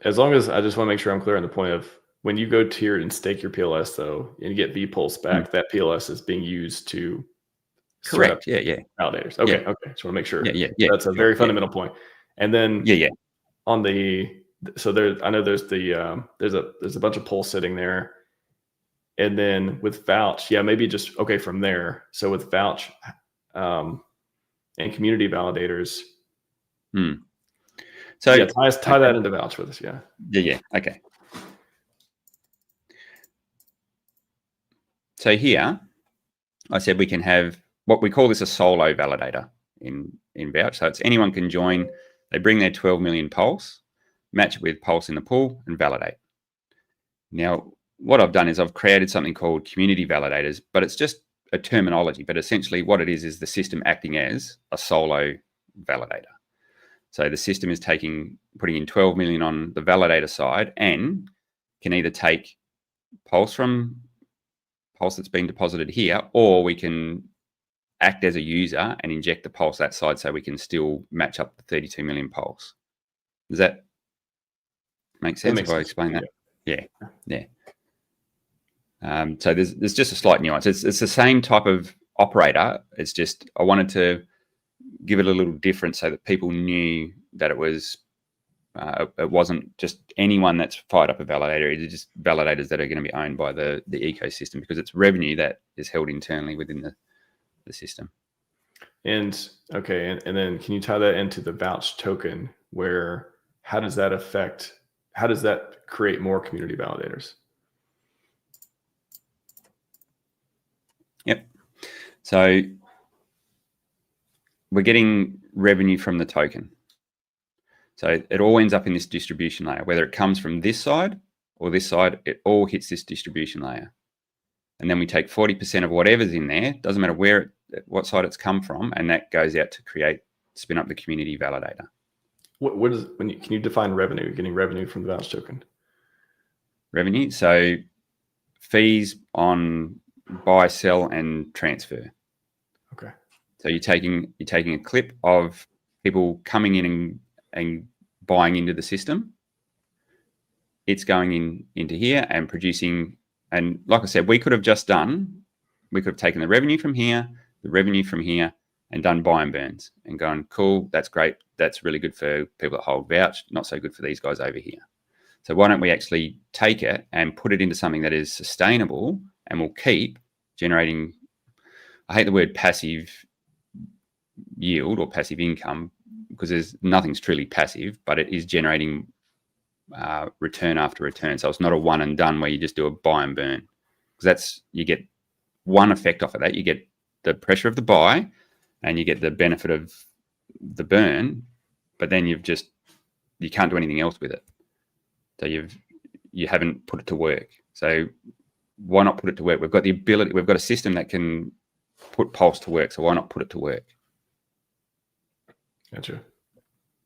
As long as I just want to make sure I'm clear on the point of when you go tier and stake your PLS though, and you get V pulse back, that PLS is being used to correct. Yeah. Validators. Okay. Just want to make sure. Yeah. That's a very fundamental point. And then on so I know there's a bunch of pulse sitting there. And then with Vouch, maybe just from there. So with Vouch and community validators. So tie that into Vouch with us. Yeah. Okay. So here, I said we can have what we call this a solo validator in Vouch. So it's anyone can join. They bring their 12 million pulse, match it with pulse in the pool, and validate. Now, what I've done is I've created something called community validators, but it's just a terminology. But essentially what it is the system acting as a solo validator. So the system is putting in 12 million on the validator side and can either take pulse from pulse that's been deposited here, or we can act as a user and inject the pulse that side so we can still match up the 32 million pulse. Does that make sense if I explain that? Yeah. So there's just a slight nuance. It's the same type of operator. It's just I wanted to give it a little difference so that people knew that it wasn't just anyone that's fired up a validator. It's just validators that are going to be owned by the ecosystem because it's revenue that is held internally within the system. And then can you tie that into the Vouch token where how does that create more community validators? Yep. So we're getting revenue from the token. So it all ends up in this distribution layer, whether it comes from this side or this side, it all hits this distribution layer. And then we take 40% of whatever's in there, doesn't matter what side it's come from, and that goes out to spin up the community validator. Can you define revenue? You're getting revenue from the Vouch token. Revenue, so fees on buy, sell, and transfer. Okay. So you're taking a clip of people coming in and buying into the system. It's going into here and producing And like I said, we could have taken the revenue from here, and done buy and burns and gone, cool, that's great. That's really good for people that hold Vouch, not so good for these guys over here. So why don't we actually take it and put it into something that is sustainable and will keep generating, I hate the word passive yield or passive income, because nothing's truly passive, but it is generating return after return. So it's not a one and done where you just do a buy and burn, because you get one effect off of that. You get the pressure of the buy and you get the benefit of the burn, but then you can't do anything else with it. So you haven't put it to work. So why not put it to work? We've got the ability, we've got a system that can put Pulse to work. So why not put it to work? Gotcha.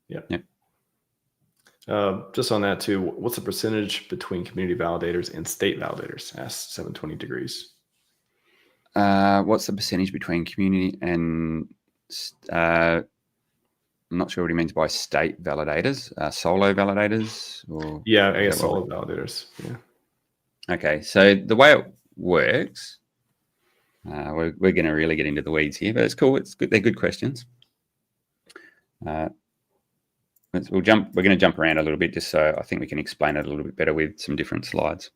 Yeah. Yep. Just on that too, what's the percentage between community validators and state validators? Ask 720 degrees. What's the percentage between community and I'm not sure what he means by state validators, solo validators, or yeah, I guess solo validators. Yeah. Okay, so the way it works, we're going to really get into the weeds here, but it's cool. It's good. They're good questions. We're going to jump around a little bit just so I think we can explain it a little bit better with some different slides.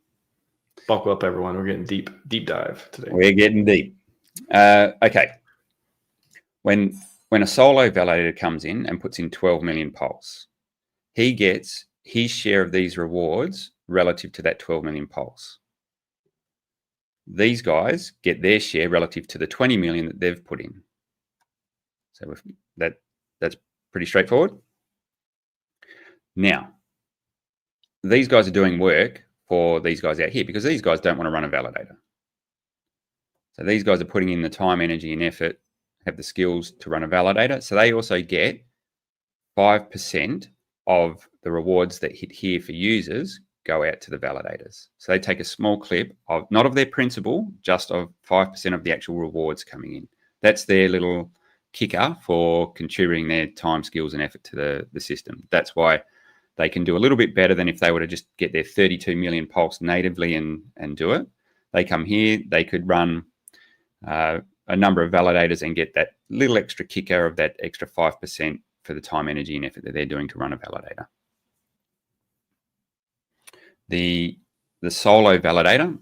Buckle up, everyone. We're getting deep dive today. We're getting deep. Okay. When a solo validator comes in and puts in 12 million Pulse, he gets his share of these rewards relative to that 12 million Pulse. These guys get their share relative to the 20 million that they've put in. So that's pretty straightforward. Now, these guys are doing work for these guys out here because these guys don't want to run a validator. So these guys are putting in the time, energy, and effort, have the skills to run a validator. So they also get 5% of the rewards that hit here for users go out to the validators. So they take a small clip of, not of their principal, just of 5% of the actual rewards coming in. That's their little kicker for contributing their time, skills, and effort to the system. That's why they can do a little bit better than if they were to just get their 32 million Pulse natively and do it. They come here, they could run a number of validators and get that little extra kicker of that extra 5% for the time, energy, and effort that they're doing to run a validator. The solo validator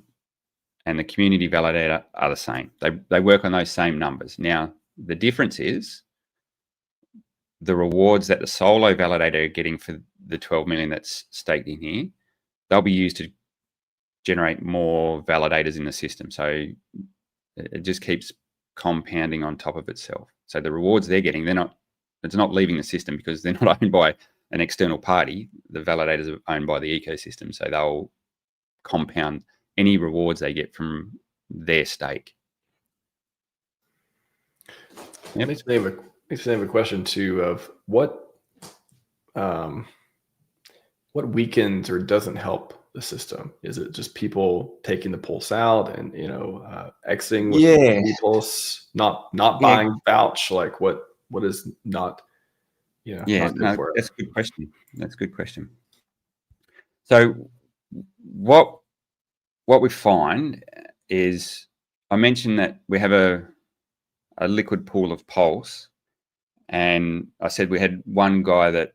and the community validator are the same. They work on those same numbers. Now, the difference is the rewards that the solo validator are getting for the 12 million that's staked in here, they'll be used to generate more validators in the system. So it just keeps compounding on top of itself. So the rewards they're getting, it's not leaving the system because they're not owned by an external party. The validators are owned by the ecosystem. So they'll compound any rewards they get from their stake. Yep. Makes me have a question too of what weakens or doesn't help the system. Is it just people taking the Pulse out and exiting with the Pulse, not buying Vouch? Like what is not not good for it? That's a good question. That's a good question. So what we find is, I mentioned that we have a liquid pool of Pulse, and I said we had one guy that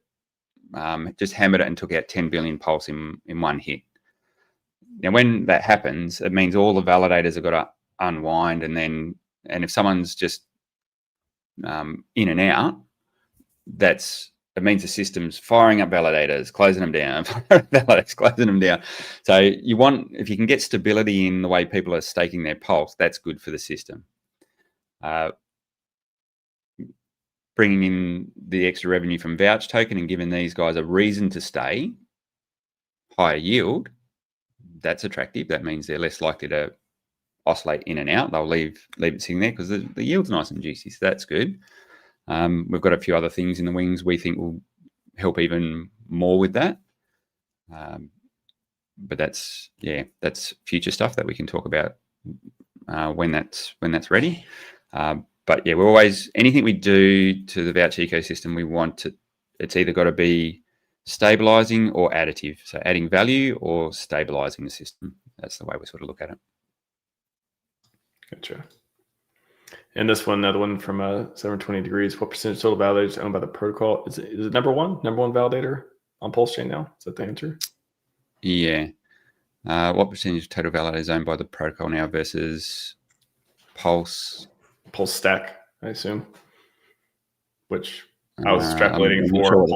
just hammered it and took out 10 billion Pulse in one hit. Now, when that happens, it means all the validators have got to unwind, and if someone's just in and out, it means the system's firing up validators, closing them down, validators, closing them down. So if you can get stability in the way people are staking their Pulse, that's good for the system. Bringing in the extra revenue from Vouch token and giving these guys a reason to stay, higher yield, that's attractive. That means they're less likely to oscillate in and out. They'll leave it sitting there because the yield's nice and juicy, so that's good. We've got a few other things in the wings we think will help even more with that. But that's future stuff that we can talk about when that's ready. But yeah, we're always, anything we do to the Vouch ecosystem, we want to, it's either got to be stabilizing or additive. So adding value or stabilizing the system. that's the way we sort of look at it. Gotcha. And this one, another one from 720 Degrees. What percentage total validators owned by the protocol? Is it number one validator on PulseChain now? Is that the answer? Yeah. What percentage of total validators owned by the protocol now versus Pulse Stack, I assume. Which I was extrapolating I'm for sure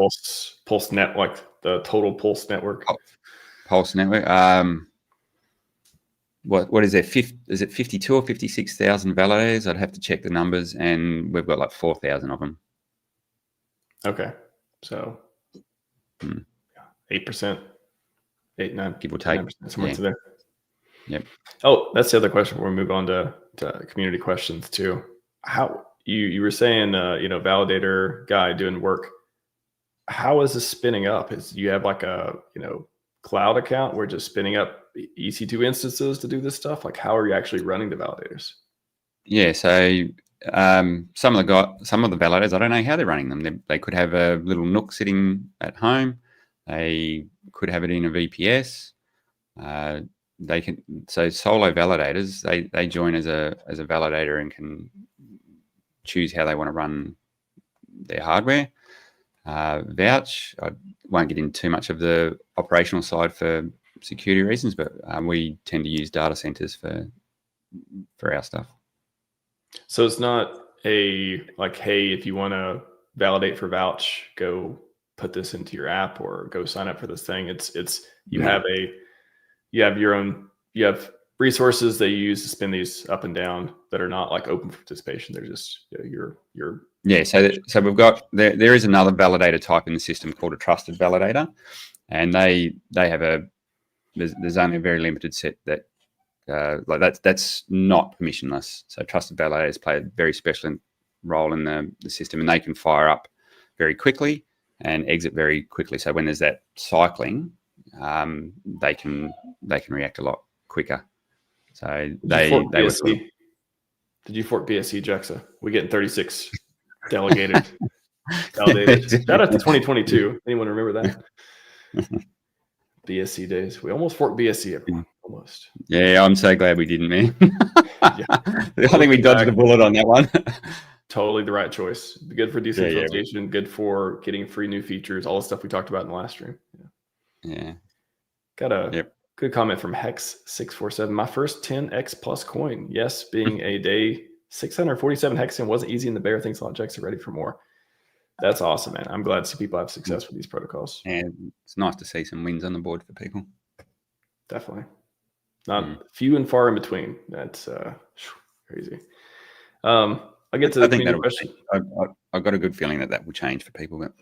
Pulse Net, like the total Pulse network. Pulse network. What is there? Is it 52 or 56,000 validators? I'd have to check the numbers, and we've got like 4,000 of them. Okay, so 8%, 8, 9, give or take, somewhere to there. Yep. Oh, that's the other question before we move on to community questions too. How you were saying, validator guy doing work. How is this spinning up? Is you have like a cloud account where just spinning up EC2 instances to do this stuff? Like, how are you actually running the validators? Yeah, so some of the validators, I don't know how they're running them. They could have a little Nook sitting at home. They could have it in a VPS. They can, so solo validators, they join as a validator and can choose how they want to run their hardware. Vouch, I won't get into too much of the operational side for security reasons, but we tend to use data centers for our stuff. So it's not a like, hey, if you want to validate for Vouch, go put this into your app or go sign up for this thing. It's you have resources that you use to spin these up and down that are not like open for participation. They're just your yeah. So we've got there is another validator type in the system called a trusted validator, and they have there's only a very limited set that that's not permissionless. So trusted validators play a very special role in the system, and they can fire up very quickly and exit very quickly. So when there's that cycling, they can react a lot quicker. So Did you fork BSC Jexxa? We getting 36 delegated validated. Shout out to 2022. Anyone remember that? BSC days. We almost forked BSC, everyone. Almost. Yeah, I'm so glad we didn't, man. I think we dodged a bullet on that one. Totally the right choice. Good for decentralization. Good for getting free new features. All the stuff we talked about in the last stream. Yeah. Got a good comment from Hex647. My first 10x plus coin. Yes, being a day 647 hexagon wasn't easy in the bear. Thanks a lot, Jexxa. Ready for more. That's awesome, man. I'm glad to see people have success with these protocols. And it's nice to see some wins on the board for people. Definitely. Not few and far in between. That's crazy. I'll get to the community question. I've got a good feeling that will change for people, but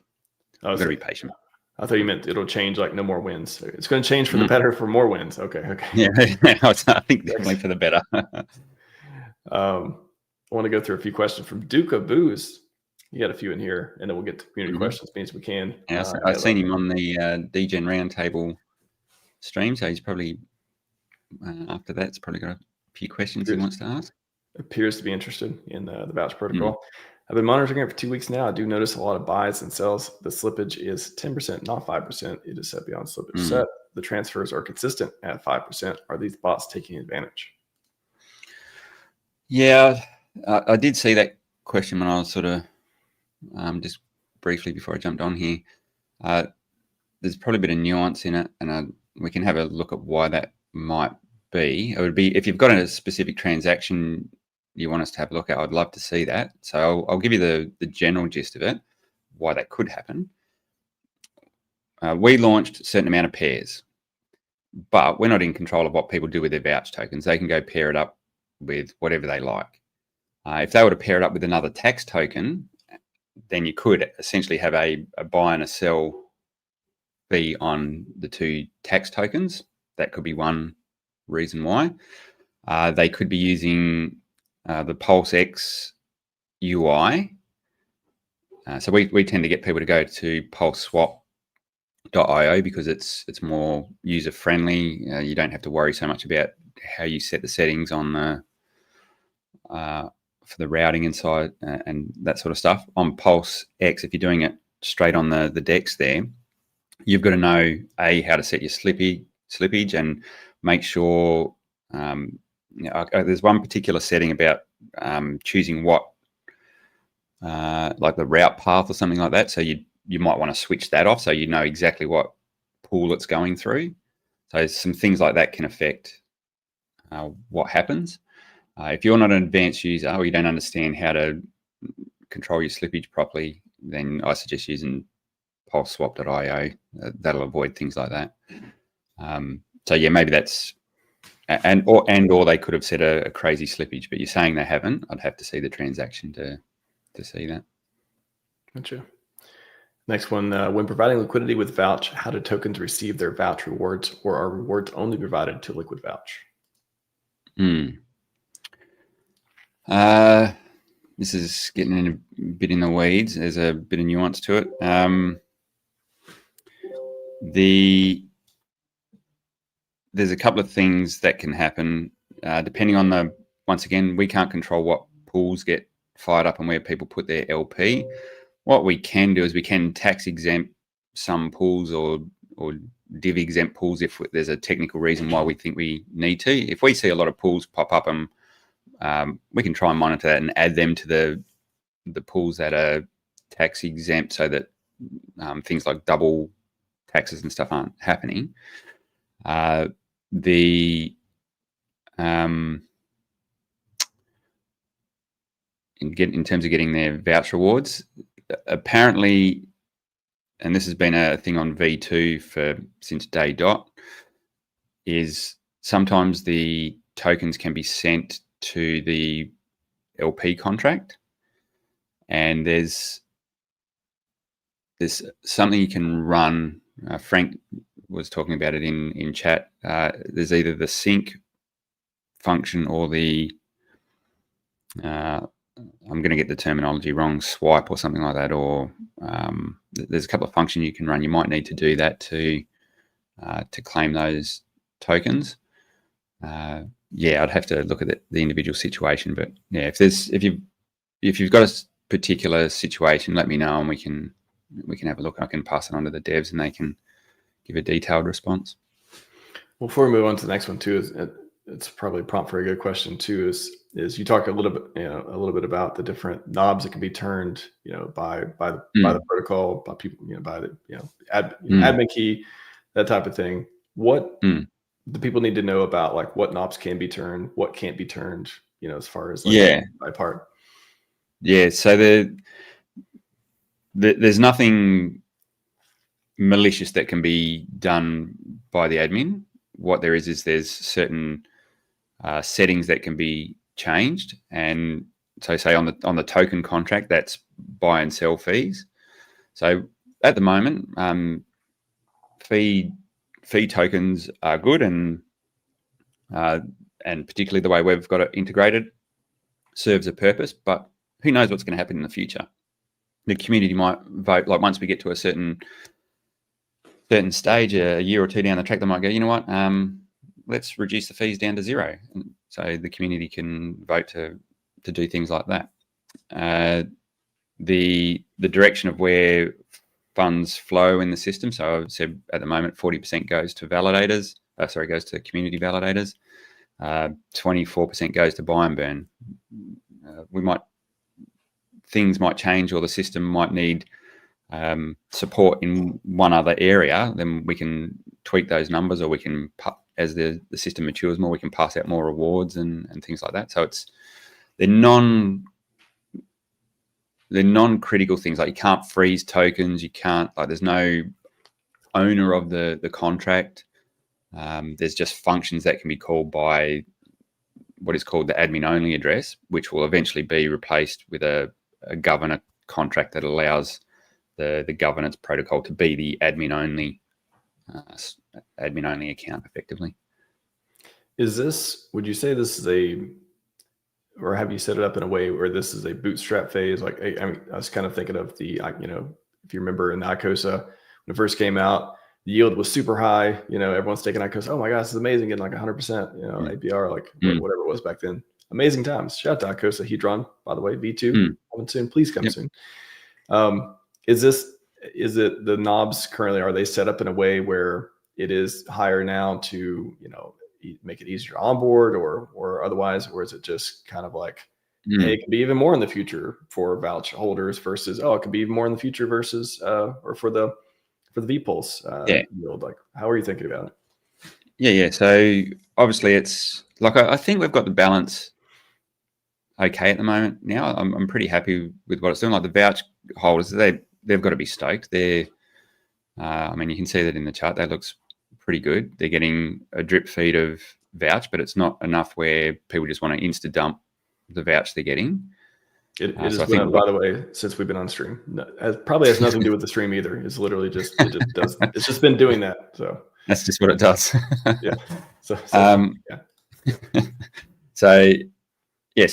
I've got to be patient. I thought you meant it'll change, like no more wins. It's going to change for the better for more wins. Okay. Yeah, I think definitely for the better. I want to go through a few questions from Duke of Booze. You got a few in here, and then we'll get to community questions means we can. Yeah, I've seen him on the DGen Roundtable stream, so he's probably after that's probably got a few questions he wants to ask. Appears to be interested in the Vouch protocol. I've been monitoring it for 2 weeks now. I do notice a lot of buys and sells. The slippage is 10%, not 5%. It is set beyond slippage set. The transfers are consistent at 5%. Are these bots taking advantage? Yeah, I did see that question when I was sort of just briefly before I jumped on here. There's probably a bit of nuance in it, and we can have a look at why that might be. It would be if you've got a specific transaction you want us to have a look at. I'd love to see that. So I'll give you the general gist of it, why that could happen. We launched a certain amount of pairs, but we're not in control of what people do with their Vouch tokens. They can go pair it up with whatever they like. If they were to pair it up with another tax token, then you could essentially have a buy and a sell fee on the two tax tokens. That could be one reason why. They could be using the PulseX UI. So we tend to get people to go to pulseswap.io because it's more user friendly. You don't have to worry so much about how you set the settings on the for the routing inside and that sort of stuff. On PulseX, if you're doing it straight on the DEX there, you've got to know how to set your slippage, and make sure there's one particular setting about choosing what like the route path or something like that. So you might want to switch that off so you know exactly what pool it's going through. So some things like that can affect what happens. If you're not an advanced user or you don't understand how to control your slippage properly, then I suggest using PulseSwap.io. That'll avoid things like that. So yeah, maybe that's or they could have set a crazy slippage, but you're saying they haven't. I'd have to see the transaction to see that. Gotcha. Next one, when providing liquidity with Vouch, how do tokens receive their Vouch rewards, or are rewards only provided to Liquid Vouch? This is getting in a bit in the weeds. There's a bit of nuance to it. There's a couple of things that can happen depending on once again, we can't control what pools get fired up and where people put their LP. What we can do is we can tax exempt some pools or div exempt pools if there's a technical reason why we think we need to. If we see a lot of pools pop up and we can try and monitor that and add them to the pools that are tax exempt so that things like double taxes and stuff aren't happening. In terms of getting their vouch rewards, apparently, and this has been a thing on V2 since day dot, is sometimes the tokens can be sent to the LP contract, and there's something you can run. Frank was talking about it in chat. There's either the sync function or the I'm going to get the terminology wrong, swipe or something like that, or there's a couple of functions you can run. You might need to do that to claim those tokens. Yeah, I'd have to look at the individual situation, but yeah, if you've got a particular situation, let me know and we can have a look. I can pass it on to the devs and they can give a detailed response. Well, before we move on to the next one too, it's probably a prompt for a good question too. Is you talk a little bit about the different knobs that can be turned, by the protocol, by people, by the admin key, that type of thing. What do people need to know about, like what knobs can be turned, what can't be turned, as far as by part? Yeah. So there's nothing malicious that can be done by the admin. What there is there's certain settings that can be changed, and so say on the token contract, that's buy and sell fees. So at the moment, fee tokens are good, and particularly the way we've got it integrated serves a purpose. But who knows what's going to happen in the future? The community might vote, like once we get to a certain stage, a year or two down the track, they might go, you know what, let's reduce the fees down to zero. And so the community can vote to do things like that. The direction of where funds flow in the system. So I've said at the moment, 40% goes to validators. Goes to community validators. 24% goes to buy and burn. Things might change, or the system might need support in one other area. Then we can tweak those numbers, or we can, as the system matures more, we can pass out more rewards and things like that. So they're non-critical things. Like you can't freeze tokens. You can't, there's no owner of the contract. There's just functions that can be called by what is called the admin only address, which will eventually be replaced with a governor contract that allows the governance protocol to be the admin only account effectively. Would you say this is or have you set it up in a way where this is a bootstrap phase? Like, I was kind of thinking of if you remember in ICOSA, when it first came out, the yield was super high. Everyone's taking ICOSA. Oh my gosh, this is amazing. Getting like 100%, APR, whatever it was back then. Amazing times. Shout out to ICOSA Hedron, by the way, V2 coming soon. Please come soon. Is it the knobs currently, are they set up in a way where it is higher now to, make it easier to onboard or otherwise, or is it just kind of like, Mm. hey, it could be even more in the future for Vouch holders versus, oh, it could be even more in the future versus or for the vPulse yield? Like, how are you thinking about it? Yeah. So obviously it's like, I think we've got the balance okay at the moment now. I'm pretty happy with what it's doing. Like the Vouch holders, they've got to be stoked. I mean, you can see that in the chart. That looks pretty good. They're getting a drip feed of Vouch, but it's not enough where people just want to insta dump the Vouch they're getting. It has went up, by the way, since we've been on stream. It probably has nothing to do with the stream either. It's literally just it's just been doing that. So that's just what it does. Yeah. So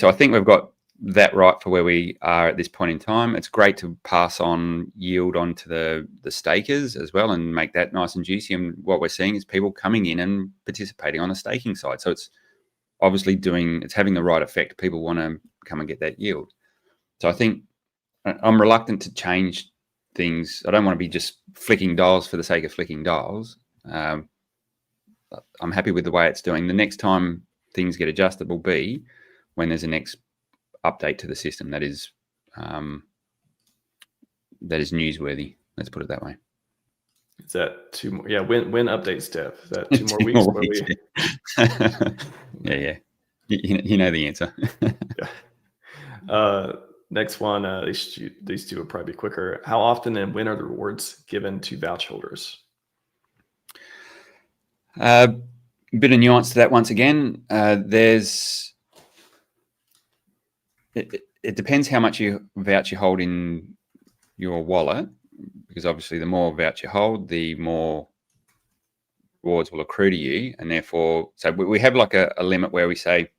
I think we've got that right for where we are at this point in time. It's great to pass on yield onto the stakers as well and make that nice and juicy. And what we're seeing is people coming in and participating on the staking side. So it's obviously it's having the right effect. People want to come and get that yield. So I think I'm reluctant to change things. I don't want to be just flicking dials for the sake of flicking dials. I'm happy with the way it's doing. The next time things get adjusted will be when there's a next update to the system that is newsworthy. Let's put it that way. Is that 2 more? Yeah. When update step? Is that 2 more weeks? Yeah. You know the answer. Yeah. Next one, these two will probably be quicker. How often and when are the rewards given to Vouch holders? A bit of nuance to that once again. It depends how much Vouch you hold in your wallet, because obviously the more Vouch you hold, the more rewards will accrue to you. And therefore, so we have like a limit where we say,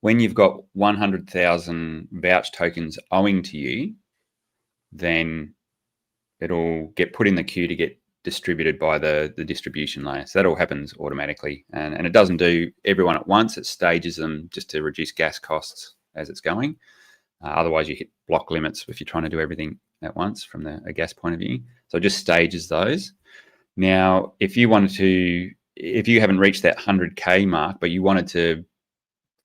when you've got 100,000 Vouch tokens owing to you, then it'll get put in the queue to get distributed by the distribution layer. So that all happens automatically. And it doesn't do everyone at once. It stages them just to reduce gas costs as it's going. Otherwise, you hit block limits if you're trying to do everything at once from a gas point of view. So it just stages those. Now, if you haven't reached that 100K mark, but you wanted to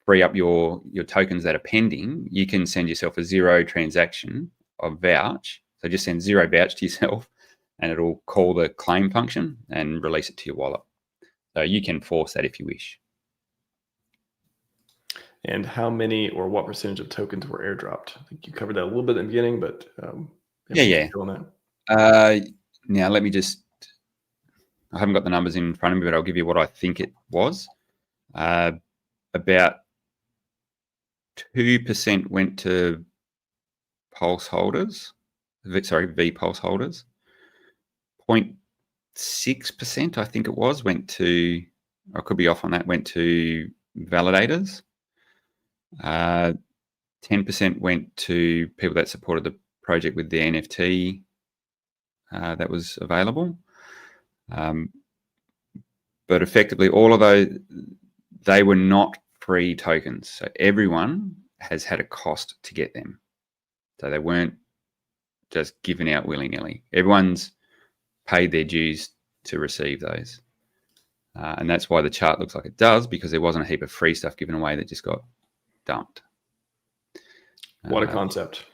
free up your tokens that are pending, you can send yourself a 0 transaction of Vouch. So just send 0 Vouch to yourself and it'll call the claim function and release it to your wallet. So you can force that if you wish. And how many or what percentage of tokens were airdropped? I think you covered that a little bit in the beginning, but yeah. Now let me I haven't got the numbers in front of me, but I'll give you what I think it was. About 2% went to Pulse holders. vPulse holders. 0.6%, I think it was, went to, I could be off on that, went to validators. 10% went to people that supported the project with the NFT that was available. But effectively, all of those, they were not free tokens. So everyone has had a cost to get them. So they weren't just given out willy-nilly. Everyone's paid their dues to receive those. And that's why the chart looks like it does, because there wasn't a heap of free stuff given away that just got dumped. What a concept.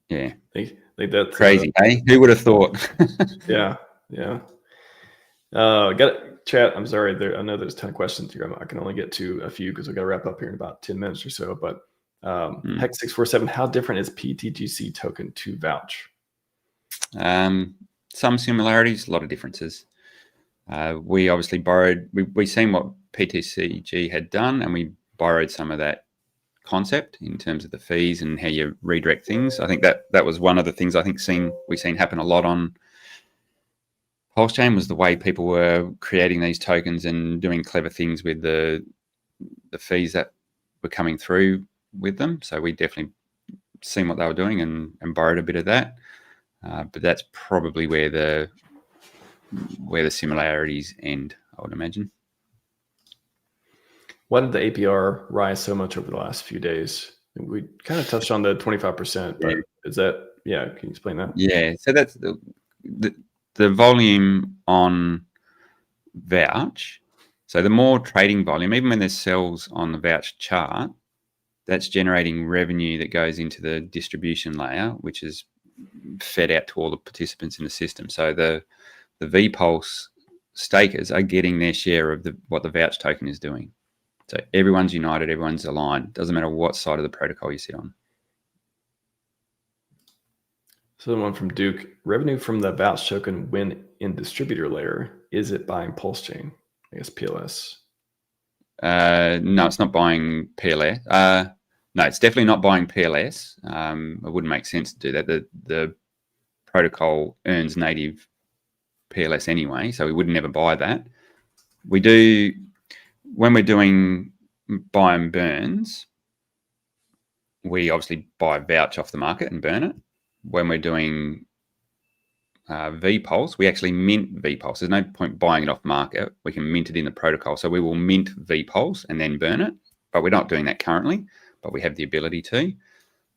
Yeah. I think that's crazy, eh? Who would have thought? Yeah. Got it. Chat, I'm sorry. I know there's a ton of questions here. I can only get to a few because we got to wrap up here in about 10 minutes or so. But Hex647, how different is PTGC token to Vouch? Some similarities, a lot of differences. We obviously borrowed, we seen what PTCG had done, and we borrowed some of that concept in terms of the fees and how you redirect things. I think that was one of the things I think we've seen happen a lot on PulseChain, was the way people were creating these tokens and doing clever things with the fees that were coming through with them. So we definitely seen what they were doing and borrowed a bit of that. But that's probably where the similarities end, I would imagine. Why did the APR rise so much over the last few days? We kind of touched on the 25%, but is that, can you explain that? Yeah, so that's the volume on Vouch So the more trading volume, even when there's sells on the Vouch chart, that's generating revenue that goes into the distribution layer, which is fed out to all the participants in the system. So the VPulse stakers are getting their share of what the Vouch token is doing. So everyone's united, everyone's aligned. Doesn't matter what side of the protocol you sit on. So the one from Duke, revenue from the Vouch token when in distributor layer, is it buying PulseChain? I guess PLS. No, it's not buying PLS. No, it's definitely not buying PLS. It wouldn't make sense to do that. The protocol earns native PLS anyway, so we would never buy that. We do, when we're doing buy and burns, we obviously buy Vouch off the market and burn it. When we're doing VPulse, we actually mint VPulse. There's no point buying it off market. We can mint it in the protocol. So we will mint VPulse and then burn it, but we're not doing that currently, but we have the ability to.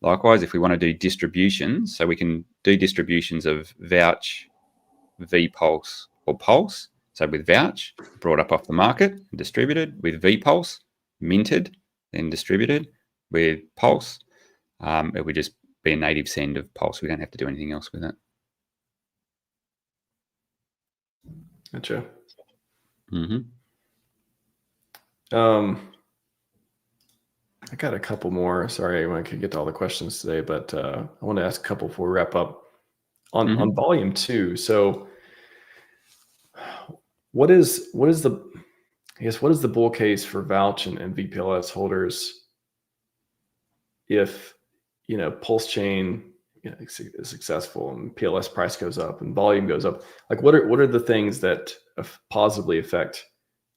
Likewise, if we want to do distributions, so we can do distributions of Vouch, VPulse, or Pulse. So with Vouch, brought up off the market and distributed. With VPulse, minted, then distributed. With Pulse, it would just be a native send of Pulse. We don't have to do anything else with it. Gotcha. Mm-hmm. I got a couple more. Sorry, I could get to all the questions today, but I want to ask a couple before we wrap up on volume 2. So what is the bull case for Vouch and VPLS holders if PulseChain is successful and PLS price goes up and volume goes up? Like what are the things that positively affect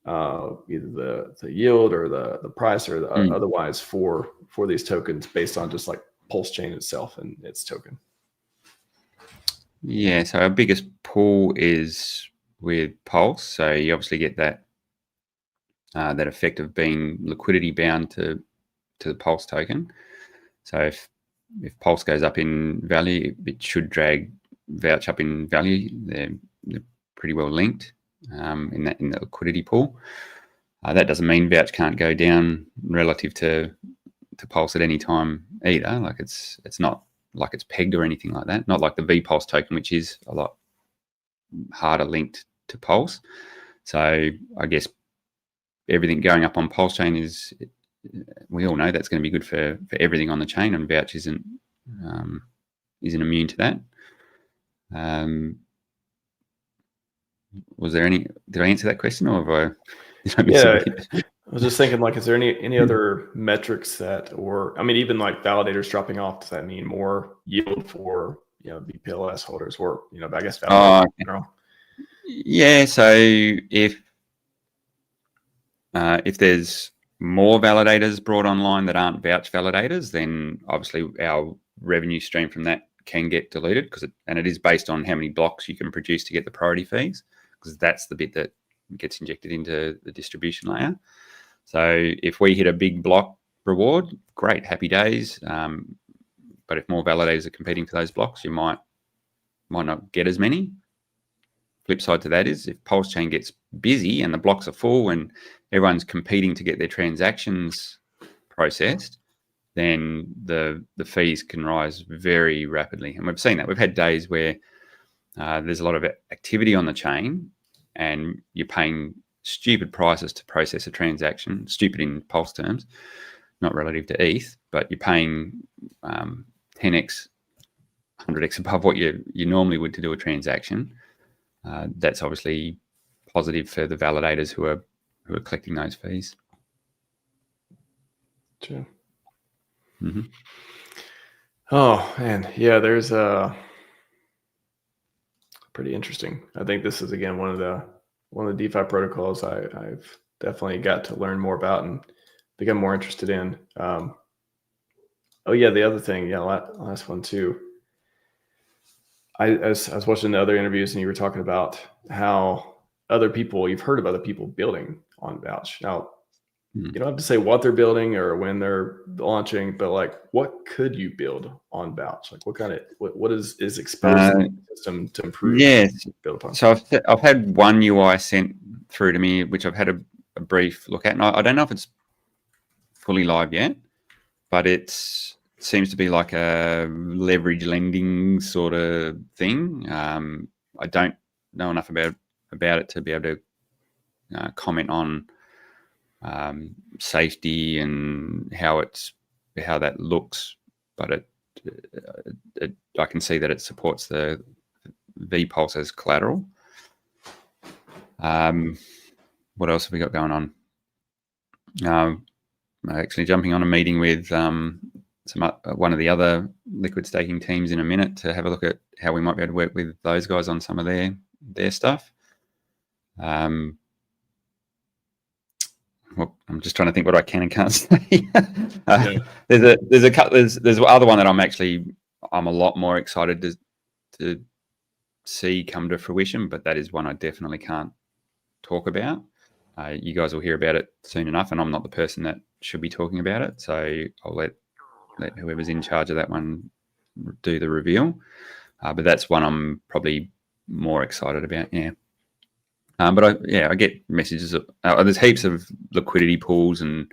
either the yield or the price or otherwise for these tokens based on just like PulseChain itself and its token? Yeah, so our biggest pull is with Pulse. So you obviously get that effect of being liquidity bound to the Pulse token. So if Pulse goes up in value, it should drag Vouch up in value. They're pretty well linked in the liquidity pool. That doesn't mean Vouch can't go down relative to Pulse at any time either. Like it's not like it's pegged or anything like that. Not like the VPulse token, which is a lot harder linked to Pulse. So I guess everything going up on PulseChain is, we all know that's going to be good for everything on the chain, and Vouch isn't immune to that. Did I answer that question, or have I? Yeah, I was just thinking, like, is there any other metrics that, or I mean, even like validators dropping off, does that mean more yield for the PLS holders, or I guess validators in general? Yeah, so if there's more validators brought online that aren't Vouch validators, then obviously our revenue stream from that can get diluted, and it is based on how many blocks you can produce to get the priority fees, because that's the bit that gets injected into the distribution layer. So if we hit a big block reward, great, happy days. But if more validators are competing for those blocks, you might not get as many. Flip side to that is if PulseChain gets busy and the blocks are full and everyone's competing to get their transactions processed, then the fees can rise very rapidly. And we've seen that. We've had days where there's a lot of activity on the chain and you're paying stupid prices to process a transaction, stupid in Pulse terms, not relative to ETH, but you're paying 10x, 100x above what you normally would to do a transaction. That's obviously positive for the validators who are collecting those fees. Sure. Mm-hmm. Oh man, yeah, there's pretty interesting. I think this is again one of the DeFi protocols I've definitely got to learn more about and become more interested in. Oh yeah, the other thing, last one too. I was watching the other interviews and you were talking about how you've heard of other people building on Vouch. Now, you don't have to say what they're building or when they're launching, but like, what could you build on Vouch? Like, what is exposed in the system to improve? Yeah, build upon? so I've had one UI sent through to me, which I've had a brief look at, and I don't know if it's fully live yet, but it seems to be like a leverage lending sort of thing. I don't know enough about it to be able to comment on safety and how that looks, but I can see that it supports the vPulse as collateral. What else have we got going on? Actually jumping on a meeting with one of the other liquid staking teams in a minute to have a look at how we might be able to work with those guys on some of their stuff. Well, I'm just trying to think what I can and can't say. There's other one that I'm a lot more excited to see come to fruition, but that is one I definitely can't talk about. You guys will hear about it soon enough, and I'm not the person that should be talking about it, so I'll let whoever's in charge of that one do the reveal. But that's one I'm probably more excited about. Yeah. But I get messages of there's heaps of liquidity pools and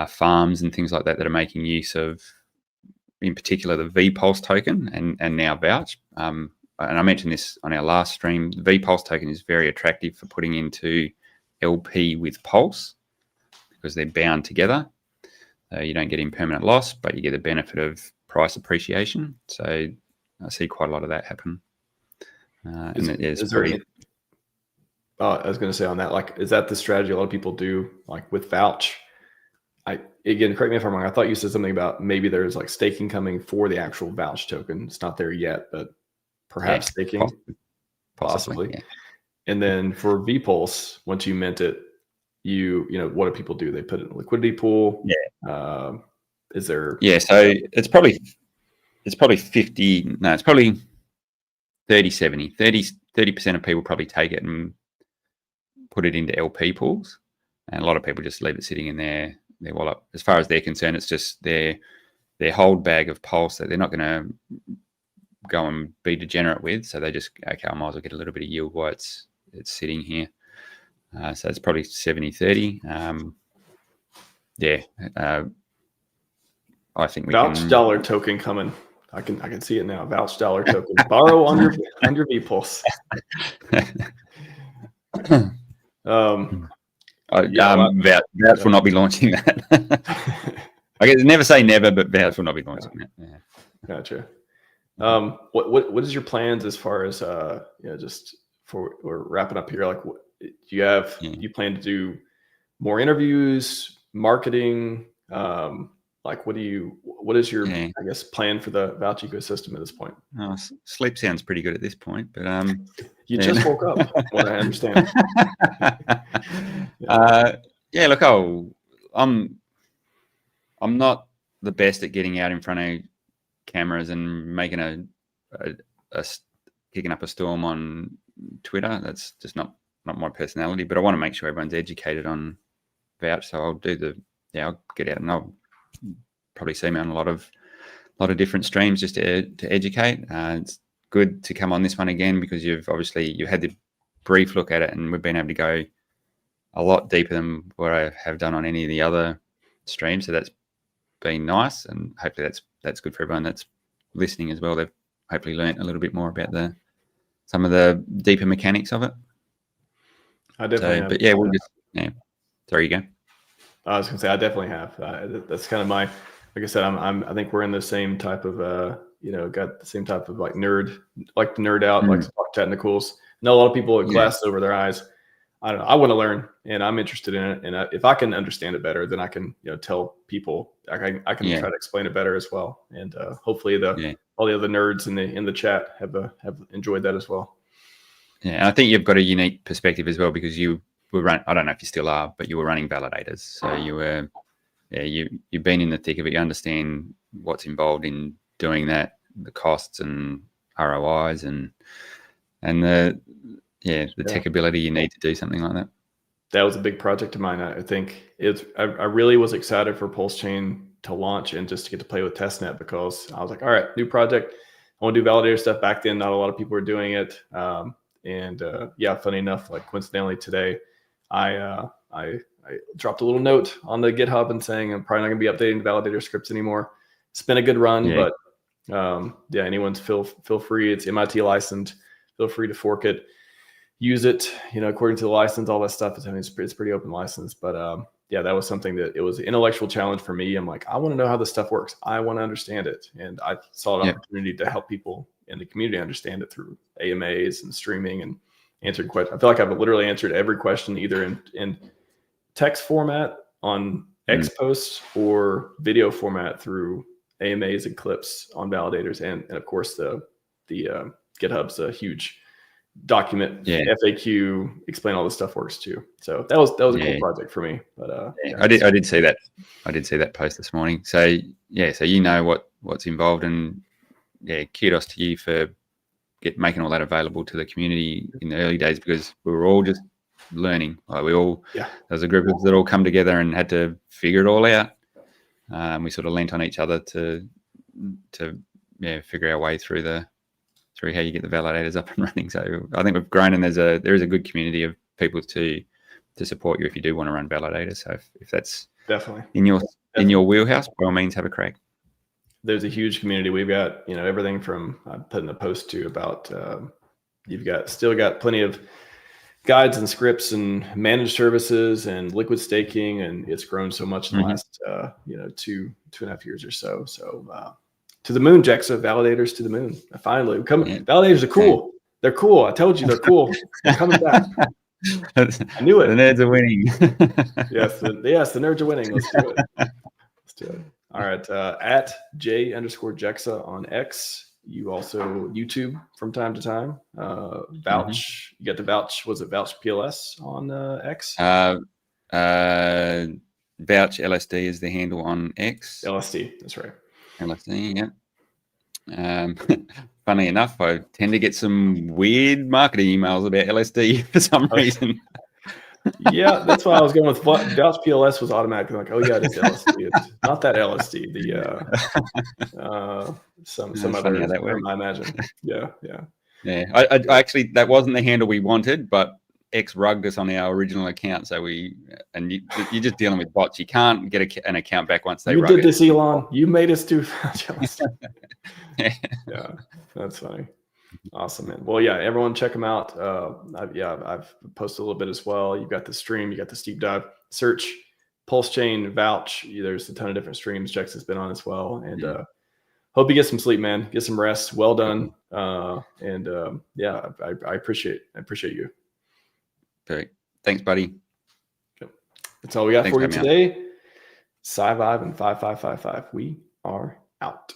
farms and things like that are making use of, in particular, the vPulse token and now Vouch. And I mentioned this on our last stream. The vPulse token is very attractive for putting into LP with Pulse because they're bound together. You don't get impermanent loss, but you get the benefit of price appreciation. So I see quite a lot of that happen. I was going to say on that, like, is that the strategy a lot of people do, like with Vouch? Again, correct me if I'm wrong. I thought you said something about maybe there's like staking coming for the actual Vouch token. It's not there yet, but perhaps staking, possibly. Yeah. And then for vPulse, once you mint it, you know, what do people do? They put it in a liquidity pool. Yeah. Is there? Yeah. So it's probably 50. No, it's probably 30-70. 30% of people probably take it and put it into LP pools, and a lot of people just leave it sitting in their wallet. As far as they're concerned, it's just their hold bag of Pulse that they're not going to go and be degenerate with. So they just, okay, I might as well get a little bit of yield while it's sitting here. So it's probably 70-30. I think we Vouch dollar token coming. I can see it now. Vouch dollar token. Borrow on your vPulse. Vouch will not be launching that. I guess never say never, but Vouch will not be launching that. Yeah. Gotcha. What is your plans as far as just we're wrapping up here? Like, do you plan to do more interviews, marketing? Like, what is your I guess plan for the Vouch ecosystem at this point? Sleep sounds pretty good at this point, but you just woke up. What I understand. Look, I'm not the best at getting out in front of cameras and making a kicking up a storm on Twitter. That's just not my personality. But I want to make sure everyone's educated on Vouch, so I'll I'll get out and I'll probably see me on a lot of different streams just to educate. It's good to come on this one again because you had the brief look at it, and we've been able to go a lot deeper than what I have done on any of the other streams. So that's been nice, and hopefully that's good for everyone that's listening as well. They've hopefully learned a little bit more about some of the deeper mechanics of it. I definitely have. But sorry, you go. I was gonna say I definitely have. That's kind of my, like I said, I think we're in the same type of got the same type of like nerd, like to nerd out, like to talk technicals. I know a lot of people with glasses over their eyes. I don't know. I want to learn, and I'm interested in it. And if I can understand it better, then I can tell people. I can try to explain it better as well. And hopefully all the other nerds in the chat have enjoyed that as well. Yeah, and I think you've got a unique perspective as well because you were I don't know if you still are, but you were running validators. So you were, you've been in the thick of it. You understand what's involved in doing that, the costs and ROIs and the tech ability you need to do something like that. That was a big project of mine. I think I really was excited for PulseChain to launch and just to get to play with testnet because I was like, all right, new project. I want to do validator stuff. Back then, not a lot of people were doing it. Funny enough, like coincidentally today, I I dropped a little note on the GitHub and saying I'm probably not going to be updating the validator scripts anymore. It's been a good run, but anyone's feel free. It's MIT licensed. Feel free to fork it, use it, according to the license, all that stuff. It's pretty open license, but that was something that it was an intellectual challenge for me. I'm like, I want to know how this stuff works. I want to understand it. And I saw an opportunity to help people in the community understand it through AMAs and streaming and answering questions. I feel like I've literally answered every question either in text format on X posts or video format through AMAs and clips on validators. And of course the GitHub's a huge document, FAQ, explain all this stuff works too. So that was a cool project for me. But I did see that. I did see that post this morning. So so what's involved, and kudos to you for making all that available to the community in the early days, because we were all just learning. Like there was a group of us that all come together and had to figure it all out. We sort of lent on each other to figure our way through how you get the validators up and running. So I think we've grown, and there is a good community of people to support you if you do want to run validators. So if that's definitely in your wheelhouse, by all means, have a crack. There's a huge community. We've got everything from I put in the post too about you've still got plenty of guides and scripts and managed services and liquid staking, and it's grown so much in the last 2.5 years or so. So to the moon, Jexxa, validators to the moon. Finally, validators are cool. They're cool. I told you they're cool. They're coming back. I knew it. The nerds are winning. Yes, the nerds are winning. Let's do it. All right. At J_Jexxa on X. You also YouTube from time to time. Vouch. You got the Vouch. Was it Vouch PLS on X? Vouch LSD is the handle on X. LSD. That's right. LSD. Yeah. Funny enough, I tend to get some weird marketing emails about LSD for some reason. Yeah, that's why I was going with Vouch PLS was automatically like, oh yeah, it's LSD. It's not that LSD. Some other term, I imagine. Yeah. I actually, that wasn't the handle we wanted, but X rugged us on our original account. So you're just dealing with bots. You can't get an account back once they rug it. You did this, Elon. You made us do Vouch LSD. Yeah, that's funny. Awesome, man. Well, yeah, everyone check them out. I've posted a little bit as well. You've got the stream, you got the deep dive. Search PulseChain Vouch. There's a ton of different streams Jexxa's been on as well. And hope you get some sleep, man. Get some rest. Well done. I appreciate you. Perfect. Thanks, buddy. That's all we got for you today. Scivive and 5555. We are out.